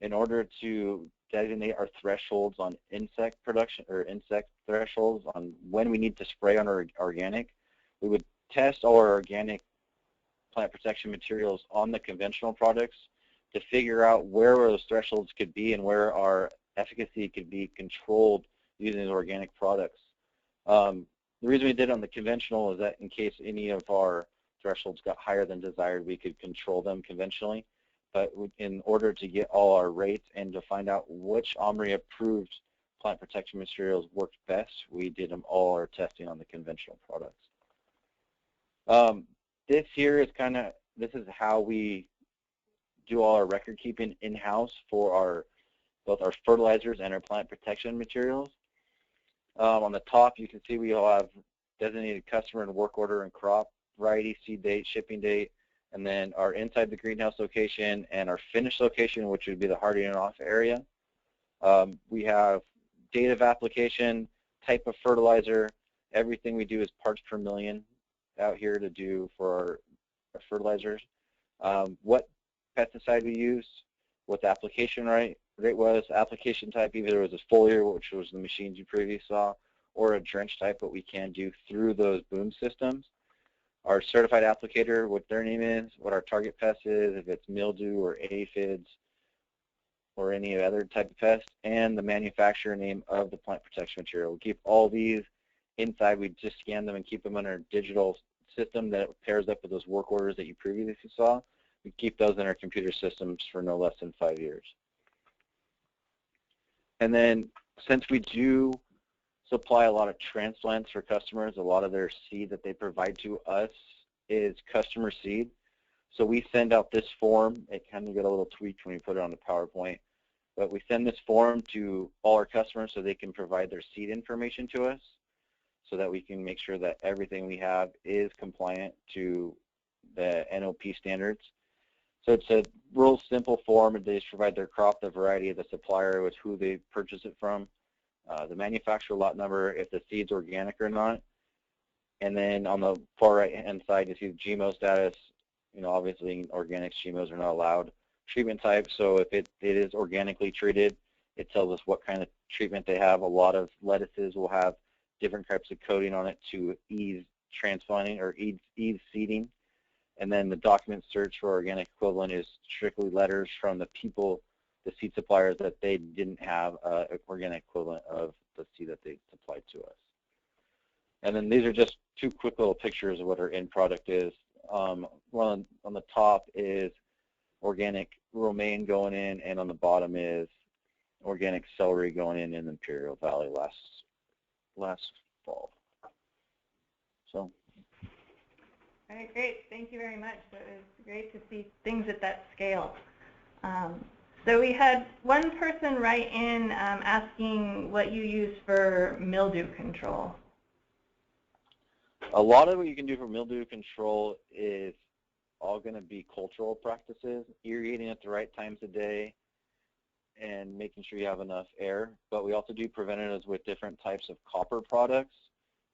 in order to designate our thresholds on insect production or insect thresholds on when we need to spray on our organic, we would test all our organic plant protection materials on the conventional products to figure out where those thresholds could be and where our efficacy could be controlled using the organic products. The reason we did it on the conventional is that in case any of our thresholds got higher than desired, we could control them conventionally. But in order to get all our rates and to find out which OMRI approved plant protection materials worked best, we did them all our testing on the conventional products. This here is this is how we do all our record keeping in-house for both our fertilizers and our plant protection materials. On the top, you can see we all have designated customer and work order and crop, variety, seed date, shipping date, and then our inside the greenhouse location and our finished location, which would be the hardening off area. We have date of application, type of fertilizer. Everything we do is parts per million out here to do for our fertilizers. What pesticide we use, what the application rate was, application type, either it was a foliar, which was the machines you previously saw, or a drench type, what we can do through those boom systems. Our certified applicator, what their name is, what our target pest is, if it's mildew or aphids or any other type of pest, and the manufacturer name of the plant protection material. We keep all these inside. We just scan them and keep them in our digital system that pairs up with those work orders that you previously saw. We keep those in our computer systems for no less than 5 years. And then since we do supply a lot of transplants for customers, a lot of their seed that they provide to us is customer seed. So we send out this form. It kind of got a little tweaked when we put it on the PowerPoint. But we send this form to all our customers so they can provide their seed information to us so that we can make sure that everything we have is compliant to the NOP standards. So it's a real simple form. They just provide their crop, the variety of the supplier, with who they purchase it from, the manufacturer lot number, if the seed's organic or not. And then on the far right-hand side, you see the GMO status. You know, obviously, organic GMOs are not allowed. Treatment type, so if it is organically treated, it tells us what kind of treatment they have. A lot of lettuces will have different types of coating on it to ease transplanting or ease seeding. And then the document search for organic equivalent is strictly letters from the people, the seed suppliers, that they didn't have an organic equivalent of the seed that they supplied to us. And then these are just two quick little pictures of what our end product is. One on the top is organic romaine going in, and on the bottom is organic celery going in Imperial Valley last fall. So. All right, great. Thank you very much. It was great to see things at that scale. So we had one person write in asking what you use for mildew control. A lot of what you can do for mildew control is all going to be cultural practices, irrigating at the right times of day, and making sure you have enough air. But we also do preventatives with different types of copper products.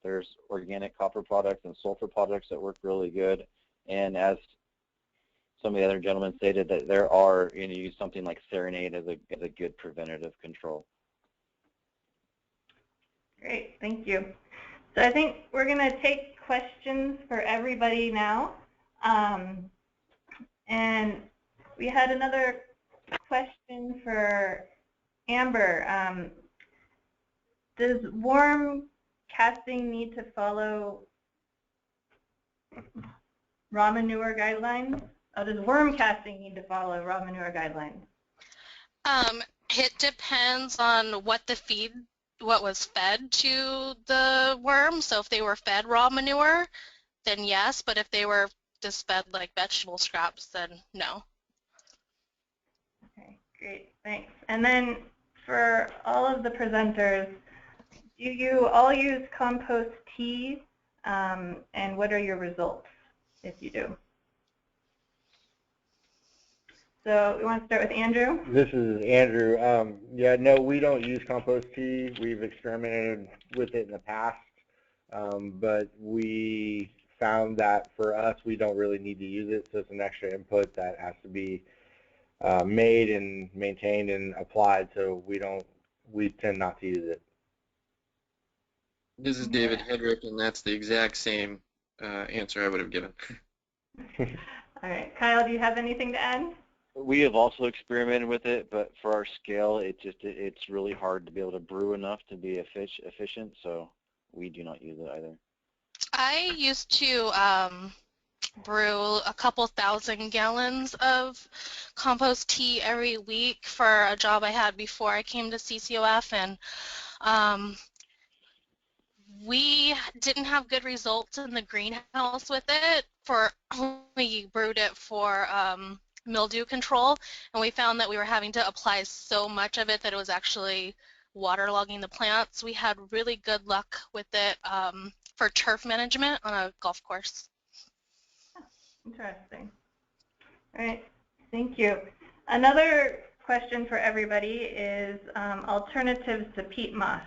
There's organic copper products and sulfur products that work really good. And as some of the other gentlemen stated, that there are, you know, use something like Serenade as a good preventative control. Great, thank you. So I think we're going to take questions for everybody now. And we had another question for Amber. Does worm casting need to follow raw manure guidelines? Oh, does worm casting need to follow raw manure guidelines? It depends on what was fed to the worm. So if they were fed raw manure, then yes, but if they were just fed like vegetable scraps, then no. Okay, great, thanks. And then for all of the presenters, do you all use compost tea, and what are your results if you do? So we want to start with Andrew. This is Andrew. Yeah, no, we don't use compost tea. We've experimented with it in the past. but we found that for us, we don't really need to use it, so it's an extra input that has to be made and maintained and applied, so we tend not to use it. This is David Hedrick, and that's the exact same answer I would have given. All right, Kyle, do you have anything to add? We have also experimented with it, but for our scale, it's really hard to be able to brew enough to be efficient, so we do not use it either. I used to brew a couple thousand gallons of compost tea every week for a job I had before I came to CCOF, and we didn't have good results in the greenhouse with it. We brewed it for mildew control, and we found that we were having to apply so much of it that it was actually waterlogging the plants. We had really good luck with it for turf management on a golf course. Interesting. All right, thank you. Another question for everybody is alternatives to peat moss.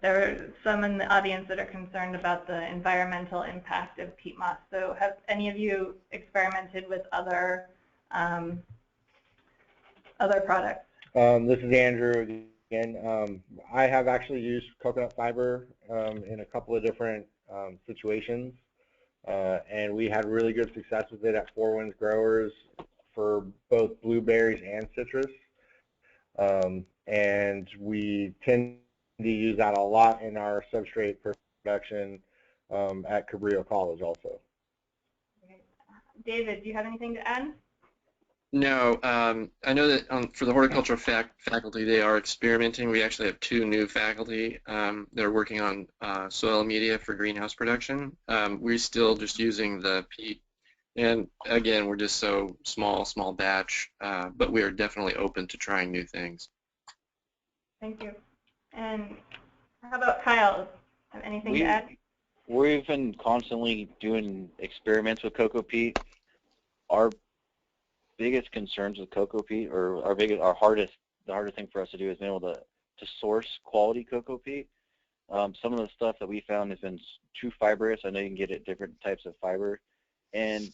There are some in the audience that are concerned about the environmental impact of peat moss. So have any of you experimented with other products? This is Andrew again. I have actually used coconut fiber in a couple of different situations, and we had really good success with it at Four Winds Growers for both blueberries and citrus. And we tend to use that a lot in our substrate production at Cabrillo College also. Okay. David, do you have anything to add? No, I know that for the horticultural faculty, they are experimenting. We actually have 2 new faculty that are working on soil media for greenhouse production. We're still just using the peat, and again, we're just so small batch, but we are definitely open to trying new things. Thank you. And how about Kyle? Have anything to add? We've been constantly doing experiments with cocoa peat. Our biggest concerns with cocoa peat, or the hardest thing for us to do is being able to source quality cocoa peat. Some of the stuff that we found has been too fibrous. I know you can get it different types of fiber, and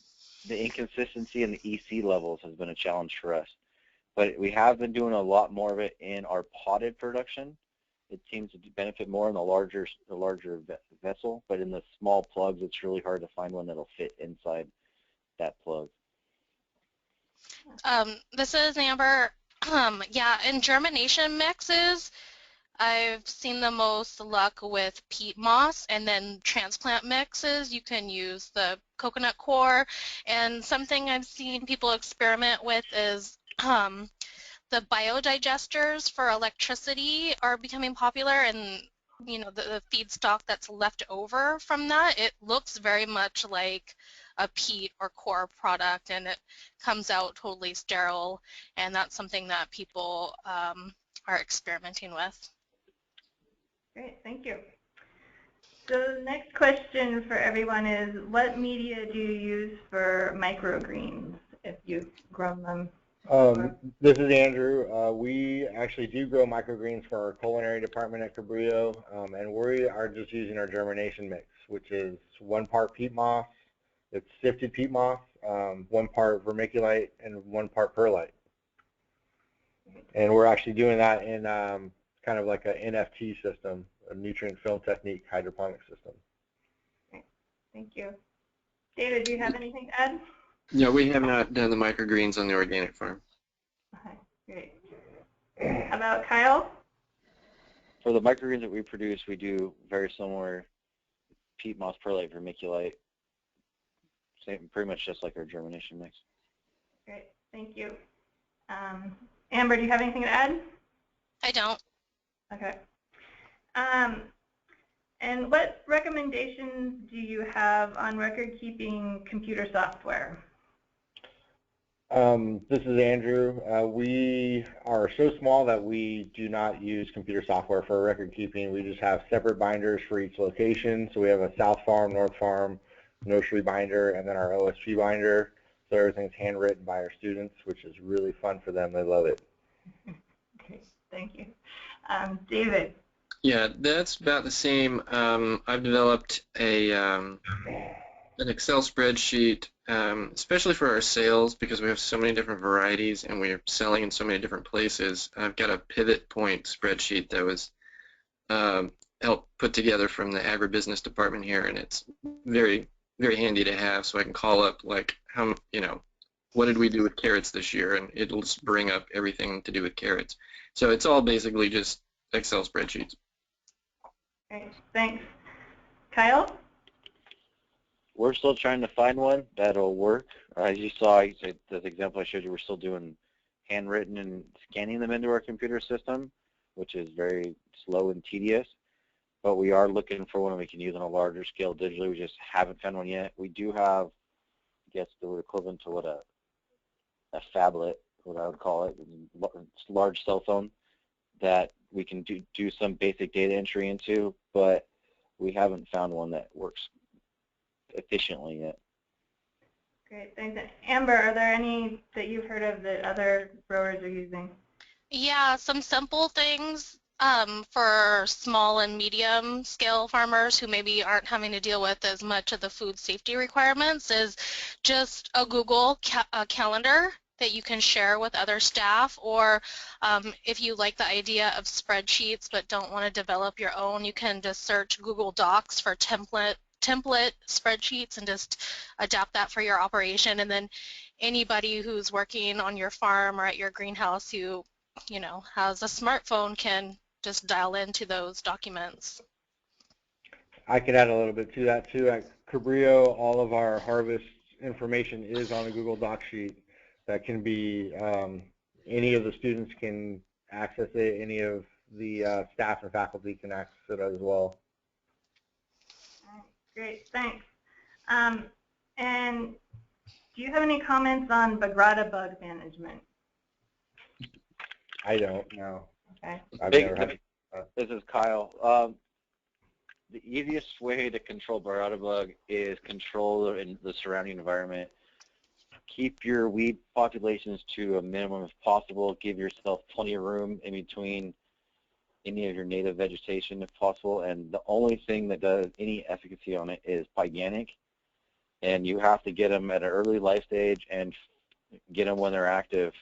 the inconsistency in the EC levels has been a challenge for us. But we have been doing a lot more of it in our potted production. It seems to benefit more in the larger vessel, but in the small plugs, it's really hard to find one that'll fit inside that plug. This is Amber. Yeah, in germination mixes, I've seen the most luck with peat moss, and then transplant mixes, you can use the coconut coir. And something I've seen people experiment with is the biodigesters for electricity are becoming popular, and you know, the feedstock that's left over from that, it looks very much like a peat or coir product, and it comes out totally sterile, and that's something that people are experimenting with. Great, thank you. So the next question for everyone is, what media do you use for microgreens if you've grown them? This is Andrew. We actually do grow microgreens for our culinary department at Cabrillo, and we are just using our germination mix, which is 1 part peat moss, it's sifted peat moss, 1 part vermiculite, and 1 part perlite. And we're actually doing that in kind of like a NFT system, a nutrient film technique hydroponic system. Okay. Thank you. David, do you have anything to add? No, we have not done the microgreens on the organic farm. Okay, great. How about Kyle? For the microgreens that we produce, we do very similar peat moss, perlite, vermiculite, same, pretty much just like our germination mix. Great, thank you. Amber, do you have anything to add? I don't. Okay. And what recommendations do you have on record-keeping computer software? This is Andrew. We are so small that we do not use computer software for record keeping. We just have separate binders for each location. So we have a South Farm, North Farm, nursery binder, and then our OSP binder. So everything's handwritten by our students, which is really fun for them. They love it. Okay, thank you. David? Yeah, that's about the same. I've developed an Excel spreadsheet, especially for our sales because we have so many different varieties and we're selling in so many different places. I've got a pivot point spreadsheet that was helped put together from the agribusiness department here, and it's very, very handy to have, so I can call up like what did we do with carrots this year, and it'll just bring up everything to do with carrots. So it's all basically just Excel spreadsheets. Great, thanks. Kyle? We're still trying to find one that'll work. As you saw, the example I showed you, we're still doing handwritten and scanning them into our computer system, which is very slow and tedious. But we are looking for one we can use on a larger scale digitally. We just haven't found one yet. We do have, I guess, the equivalent to what a phablet, what I would call it, large cell phone that we can do some basic data entry into, but we haven't found one that works efficiently yet. Great, thanks. Amber, are there any that you've heard of that other growers are using? Yeah, some simple things for small and medium scale farmers who maybe aren't having to deal with as much of the food safety requirements is just a Google calendar that you can share with other staff, or if you like the idea of spreadsheets but don't want to develop your own, you can just search Google Docs for template spreadsheets and just adapt that for your operation. And then anybody who's working on your farm or at your greenhouse who has a smartphone can just dial into those documents. I could add a little bit to that too. At Cabrillo, all of our harvest information is on a Google Doc sheet that can be, any of the students can access it, any of the staff and faculty can access it as well. All right, great, thanks. And do you have any comments on Bagrata bug management? I don't know. Okay. This is Kyle. The easiest way to control Bagrata bug is control in the surrounding environment. Keep your weed populations to a minimum if possible. Give yourself plenty of room in between any of your native vegetation if possible. And the only thing that does any efficacy on it is pyganic. And you have to get them at an early life stage and get them when they're active.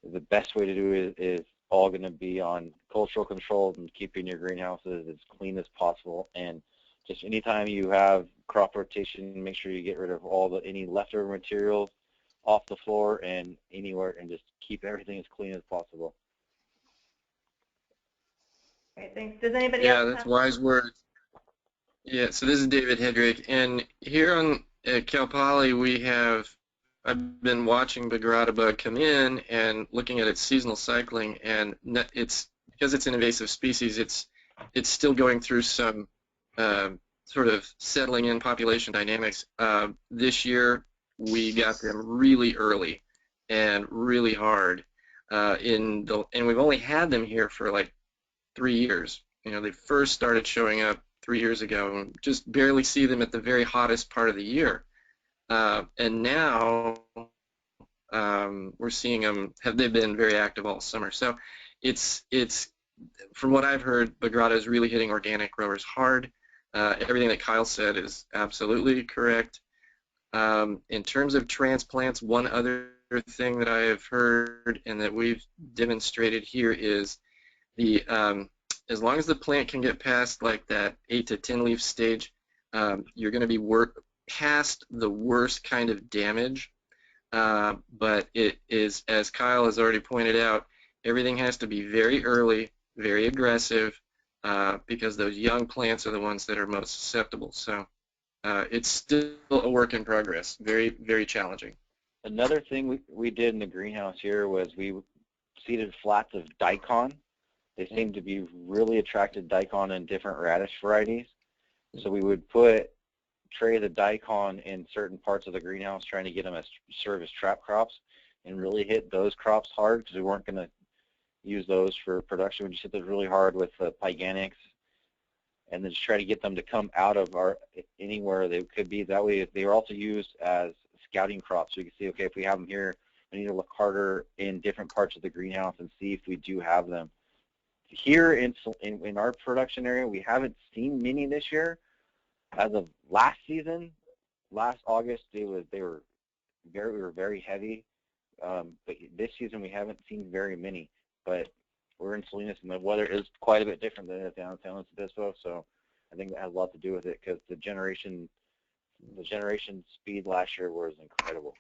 The best way to do it is all going to be on cultural control and keeping your greenhouses as clean as possible. And just anytime you have crop rotation, make sure you get rid of any leftover materials off the floor and anywhere, and just keep everything as clean as possible. Okay, thanks. Does anybody else? Yeah, that's wise words. Yeah, so this is David Hedrick, and here at Cal Poly I've been watching Bagrata bug come in and looking at its seasonal cycling, and it's because it's an invasive species, it's still going through some sort of settling in population dynamics. This year we got them really early and really hard, and we've only had them here for like 3 years. They first started showing up 3 years ago, and just barely see them at the very hottest part of the year. And now we're seeing them. They've been very active all summer. So it's from what I've heard, Bagrata is really hitting organic growers hard. Everything that Kyle said is absolutely correct. In terms of transplants, one other thing that I have heard and that we've demonstrated here is as long as the plant can get past like that 8 to 10 leaf stage, you're going to be past the worst kind of damage. But it is, as Kyle has already pointed out, everything has to be very early, very aggressive, because those young plants are the ones that are most susceptible. So it's still a work in progress, very, very challenging. Another thing we did in the greenhouse here was we seeded flats of daikon. They seem to be really attracted to daikon in different radish varieties. So we would put trays of daikon in certain parts of the greenhouse, trying to get them as serve as trap crops, and really hit those crops hard because we weren't going to use those for production. We just hit those really hard with pyganics, and then just try to get them to come out of anywhere they could be. That way, they were also used as scouting crops. So we can see, okay, if we have them here, we need to look harder in different parts of the greenhouse and see if we do have them. here in our production area, we haven't seen many this year. As of last season, last August, we were very heavy. But this season we haven't seen very many. But we're in Salinas, and the weather is quite a bit different than down in San Luis Obispo. So I think that has a lot to do with it, because the generation speed last year was incredible.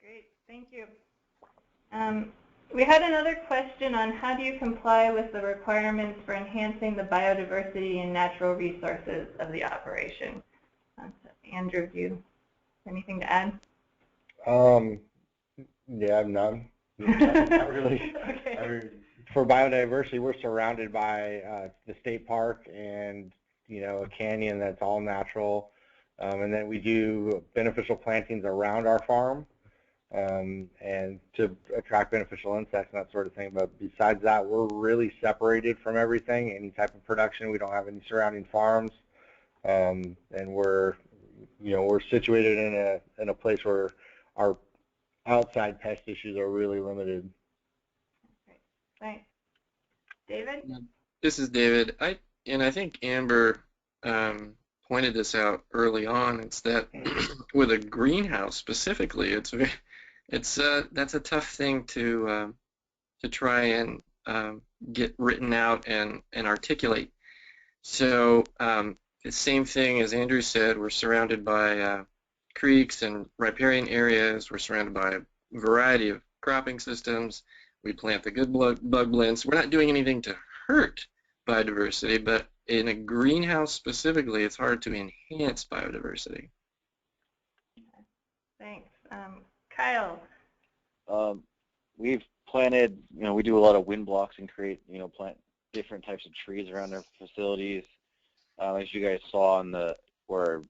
Great, thank you. We had another question on how do you comply with the requirements for enhancing the biodiversity and natural resources of the operation. So Andrew, do you have anything to add? Yeah, I'm none. Not really. Okay. For biodiversity, we're surrounded by the state park and a canyon that's all natural, and then we do beneficial plantings around our farm, and to attract beneficial insects and that sort of thing. But besides that, we're really separated from everything, any type of production. We don't have any surrounding farms, and we're situated in a place where our outside pest issues are really limited. Okay, thanks. David? This is David. I think Amber pointed this out early on. It's that with a greenhouse specifically, that's a tough thing to try and get written out and articulate. So the same thing as Andrew said, we're surrounded by creeks and riparian areas. We're surrounded by a variety of cropping systems. We plant the good bug blends. We're not doing anything to hurt biodiversity, but in a greenhouse specifically, it's hard to enhance biodiversity. Thanks. Kyle? We've planted, we do a lot of wind blocks and plant different types of trees around our facilities. As you guys saw on where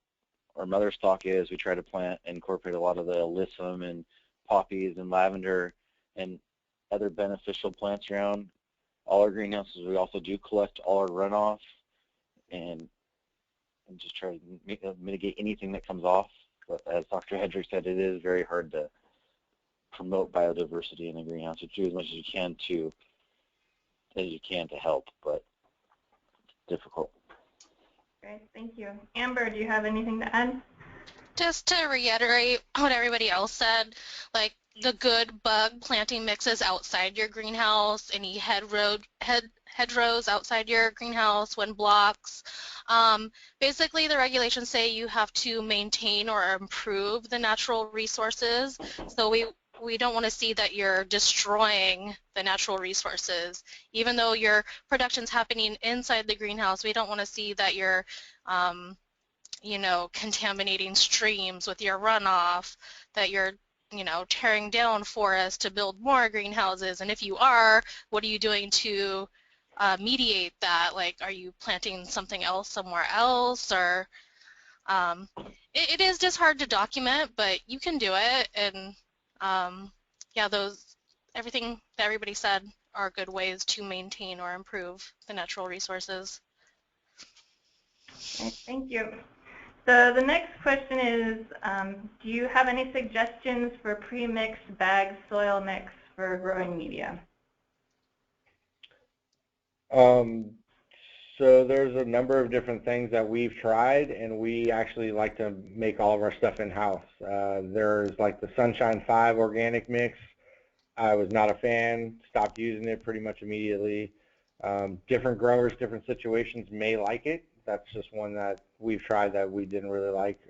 our mother stock is, we try to plant and incorporate a lot of the alyssum and poppies and lavender and other beneficial plants around all our greenhouses. We also do collect all our runoff and just try to mitigate anything that comes off. But as Dr. Hedrick said, it is very hard to promote biodiversity in the greenhouse. You do as much as you can to help, but it's difficult. Great, thank you. Amber, do you have anything to add? Just to reiterate what everybody else said, like the good bug planting mixes outside your greenhouse, any hedgerows outside your greenhouse, wind blocks. Basically, the regulations say you have to maintain or improve the natural resources. So we don't want to see that you're destroying the natural resources. Even though your production's happening inside the greenhouse, we don't want to see that you're contaminating streams with your runoff, that you're tearing down forests to build more greenhouses. And if you are, what are you doing to mediate that? Like, are you planting something else somewhere else? Or it is just hard to document, but you can do it. And yeah, everything that everybody said are good ways to maintain or improve the natural resources. Okay, thank you. So the next question is, do you have any suggestions for pre-mixed bag soil mix for growing media? So there's a number of different things that we've tried, and we actually like to make all of our stuff in-house. There's like the Sunshine 5 organic mix. I was not a fan, stopped using it pretty much immediately. Different growers, different situations may like it. That's just one that we've tried that we didn't really like.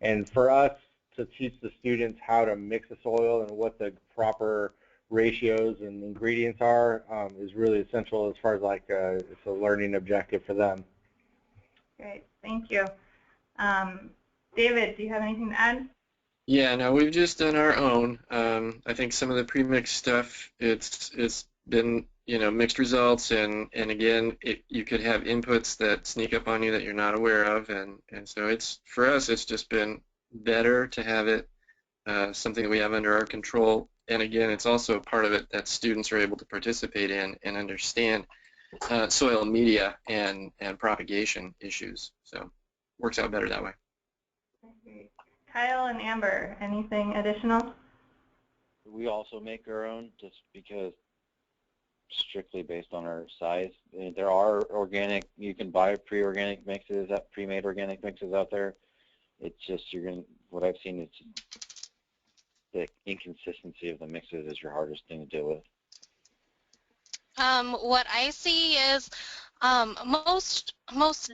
And for us to teach the students how to mix the soil and what the proper ratios and ingredients are is really essential as far as like it's a learning objective for them. Great, thank you. David, do you have anything to add? Yeah, no, we've just done our own. I think some of the pre-mixed stuff, it's been mixed results, and again, you could have inputs that sneak up on you that you're not aware of, and so for us it's just been better to have it something that we have under our control. And again, it's also part of it that students are able to participate in and understand soil media and propagation issues. So works out better that way. Kyle and Amber, anything additional? We also make our own just because strictly based on our size. There are organic, you can buy pre-organic mixes, pre-made organic mixes out there. It's just what I've seen is the inconsistency of the mixes is your hardest thing to deal with. What I see is most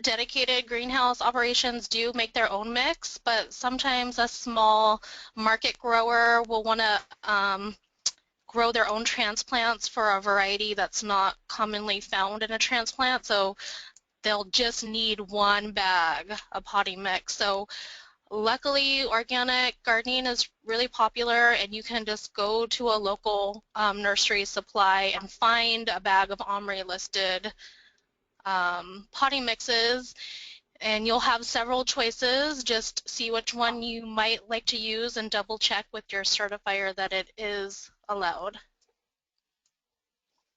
dedicated greenhouse operations do make their own mix, but sometimes a small market grower will want to grow their own transplants for a variety that's not commonly found in a transplant, so they'll just need one bag of potting mix. So luckily, organic gardening is really popular, and you can just go to a local nursery supply and find a bag of OMRI-listed potting mixes, and you'll have several choices. Just see which one you might like to use and double check with your certifier that it is allowed.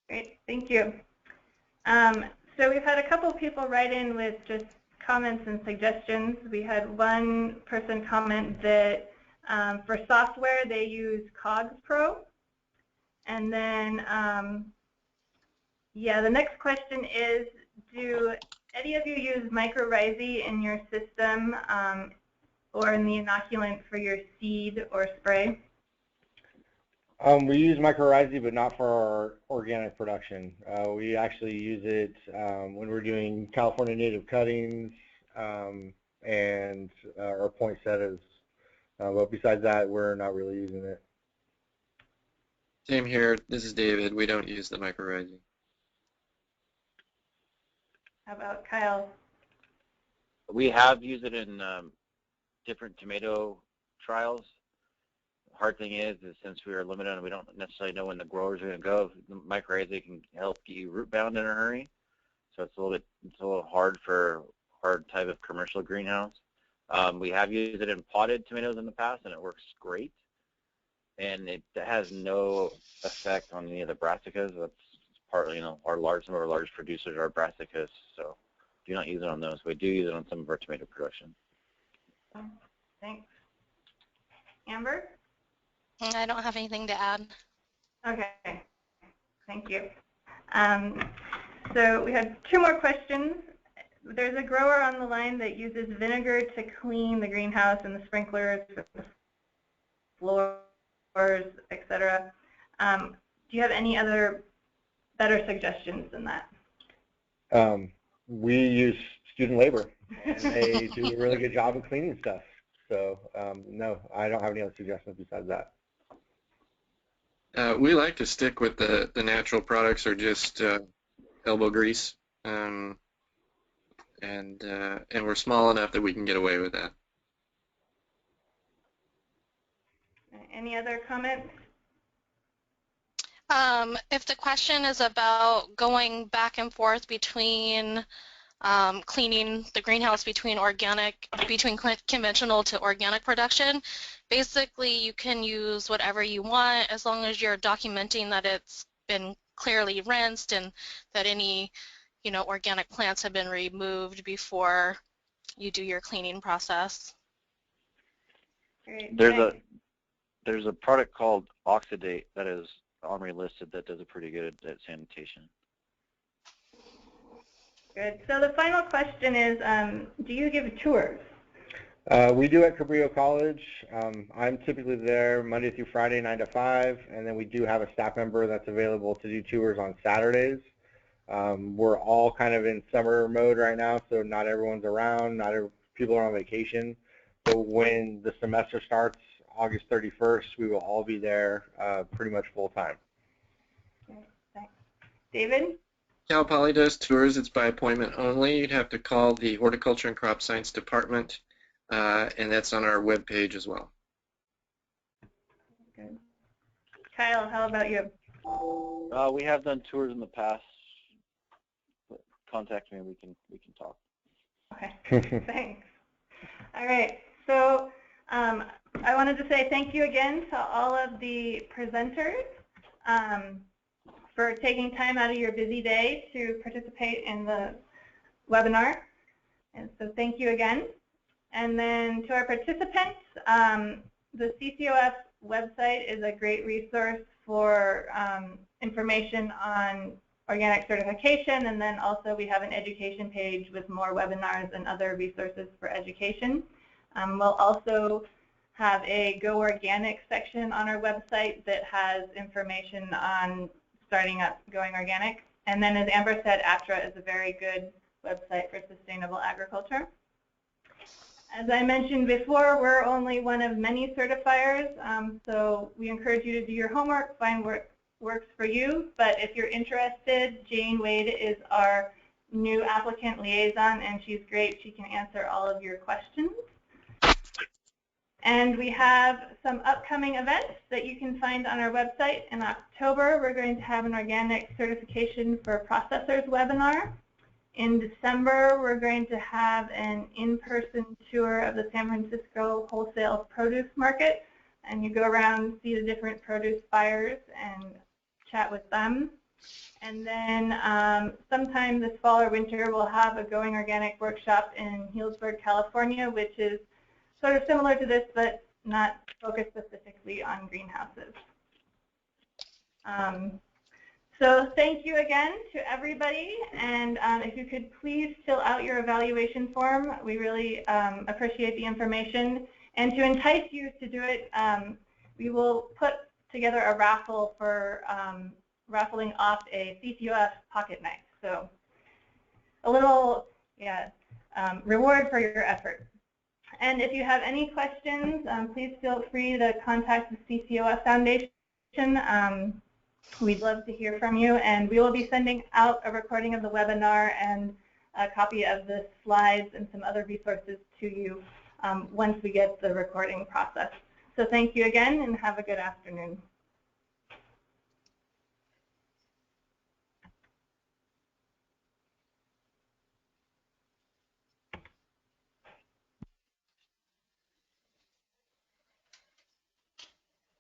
Great, thank you. So we've had a couple of people write in with just comments and suggestions. We had one person comment that for software they use Cogs Pro. And then, yeah, the next question is, do any of you use mycorrhizae in your system or in the inoculant for your seed or spray? We use mycorrhizae, but not for our organic production. We actually use it when we're doing California native cuttings and our poinsettias. But besides that, we're not really using it. Same here. This is David. We don't use the mycorrhizae. How about Kyle? We have used it in different tomato trials. Hard thing is since we are limited and we don't necessarily know when the growers are going to go, the mycorrhizae can help get you root bound in a hurry. So it's a little hard for our type of commercial greenhouse. We have used it in potted tomatoes in the past, and it works great. And it has no effect on any of the brassicas. That's partly, some of our large producers are brassicas, so do not use it on those. We do use it on some of our tomato production. Thanks. Amber? I don't have anything to add. Okay, thank you. So we had two more questions. There's a grower on the line that uses vinegar to clean the greenhouse and the sprinklers, the floors, etc. Do you have any other better suggestions than that? We use student labor, and they do a really good job of cleaning stuff. So no, I don't have any other suggestions besides that. We like to stick with the natural products or just elbow grease, and we're small enough that we can get away with that. Any other comments? If the question is about going back and forth between cleaning the greenhouse between conventional to organic production, basically you can use whatever you want as long as you're documenting that it's been clearly rinsed and that any organic plants have been removed before you do your cleaning process. Great. There's a product called Oxidate that is OMRI listed that does a pretty good at sanitation. Good. So the final question is, do you give tours? We do at Cabrillo College. I'm typically there Monday through Friday, 9 to 5, and then we do have a staff member that's available to do tours on Saturdays. We're all kind of in summer mode right now, so not everyone's around, people are on vacation. So when the semester starts, August 31st, we will all be there pretty much full time. Okay, thanks. David? Cal Poly does tours. It's by appointment only. You'd have to call the Horticulture and Crop Science Department, and that's on our webpage as well. Good. Kyle, how about you? We have done tours in the past. Contact me. We can talk. Okay. Thanks. All right. So I wanted to say thank you again to all of the presenters for taking time out of your busy day to participate in the webinar. And so thank you again. And then to our participants, the CCOF website is a great resource for information on organic certification, and then also we have an education page with more webinars and other resources for education. We'll also have a Go Organic section on our website that has information on starting up going organic. And then, as Amber said, ATRA is a very good website for sustainable agriculture. As I mentioned before, we're only one of many certifiers, so we encourage you to do your homework, find what works for you. But if you're interested, Jane Wade is our new applicant liaison, and she's great. She can answer all of your questions. And we have some upcoming events that you can find on our website. In October, we're going to have an organic certification for processors webinar. In December, we're going to have an in-person tour of the San Francisco wholesale produce market. And you go around, see the different produce buyers, and chat with them. And then sometime this fall or winter, we'll have a Going Organic workshop in Healdsburg, California, which is sort of similar to this, but not focused specifically on greenhouses. So thank you again to everybody, and if you could please fill out your evaluation form, we really appreciate the information. And to entice you to do it, we will put together a raffle for raffling off a CCOF pocket knife. So a little reward for your effort. And if you have any questions, please feel free to contact the CCOF Foundation. We'd love to hear from you, and we will be sending out a recording of the webinar and a copy of the slides and some other resources to you once we get the recording process. So thank you again, and have a good afternoon.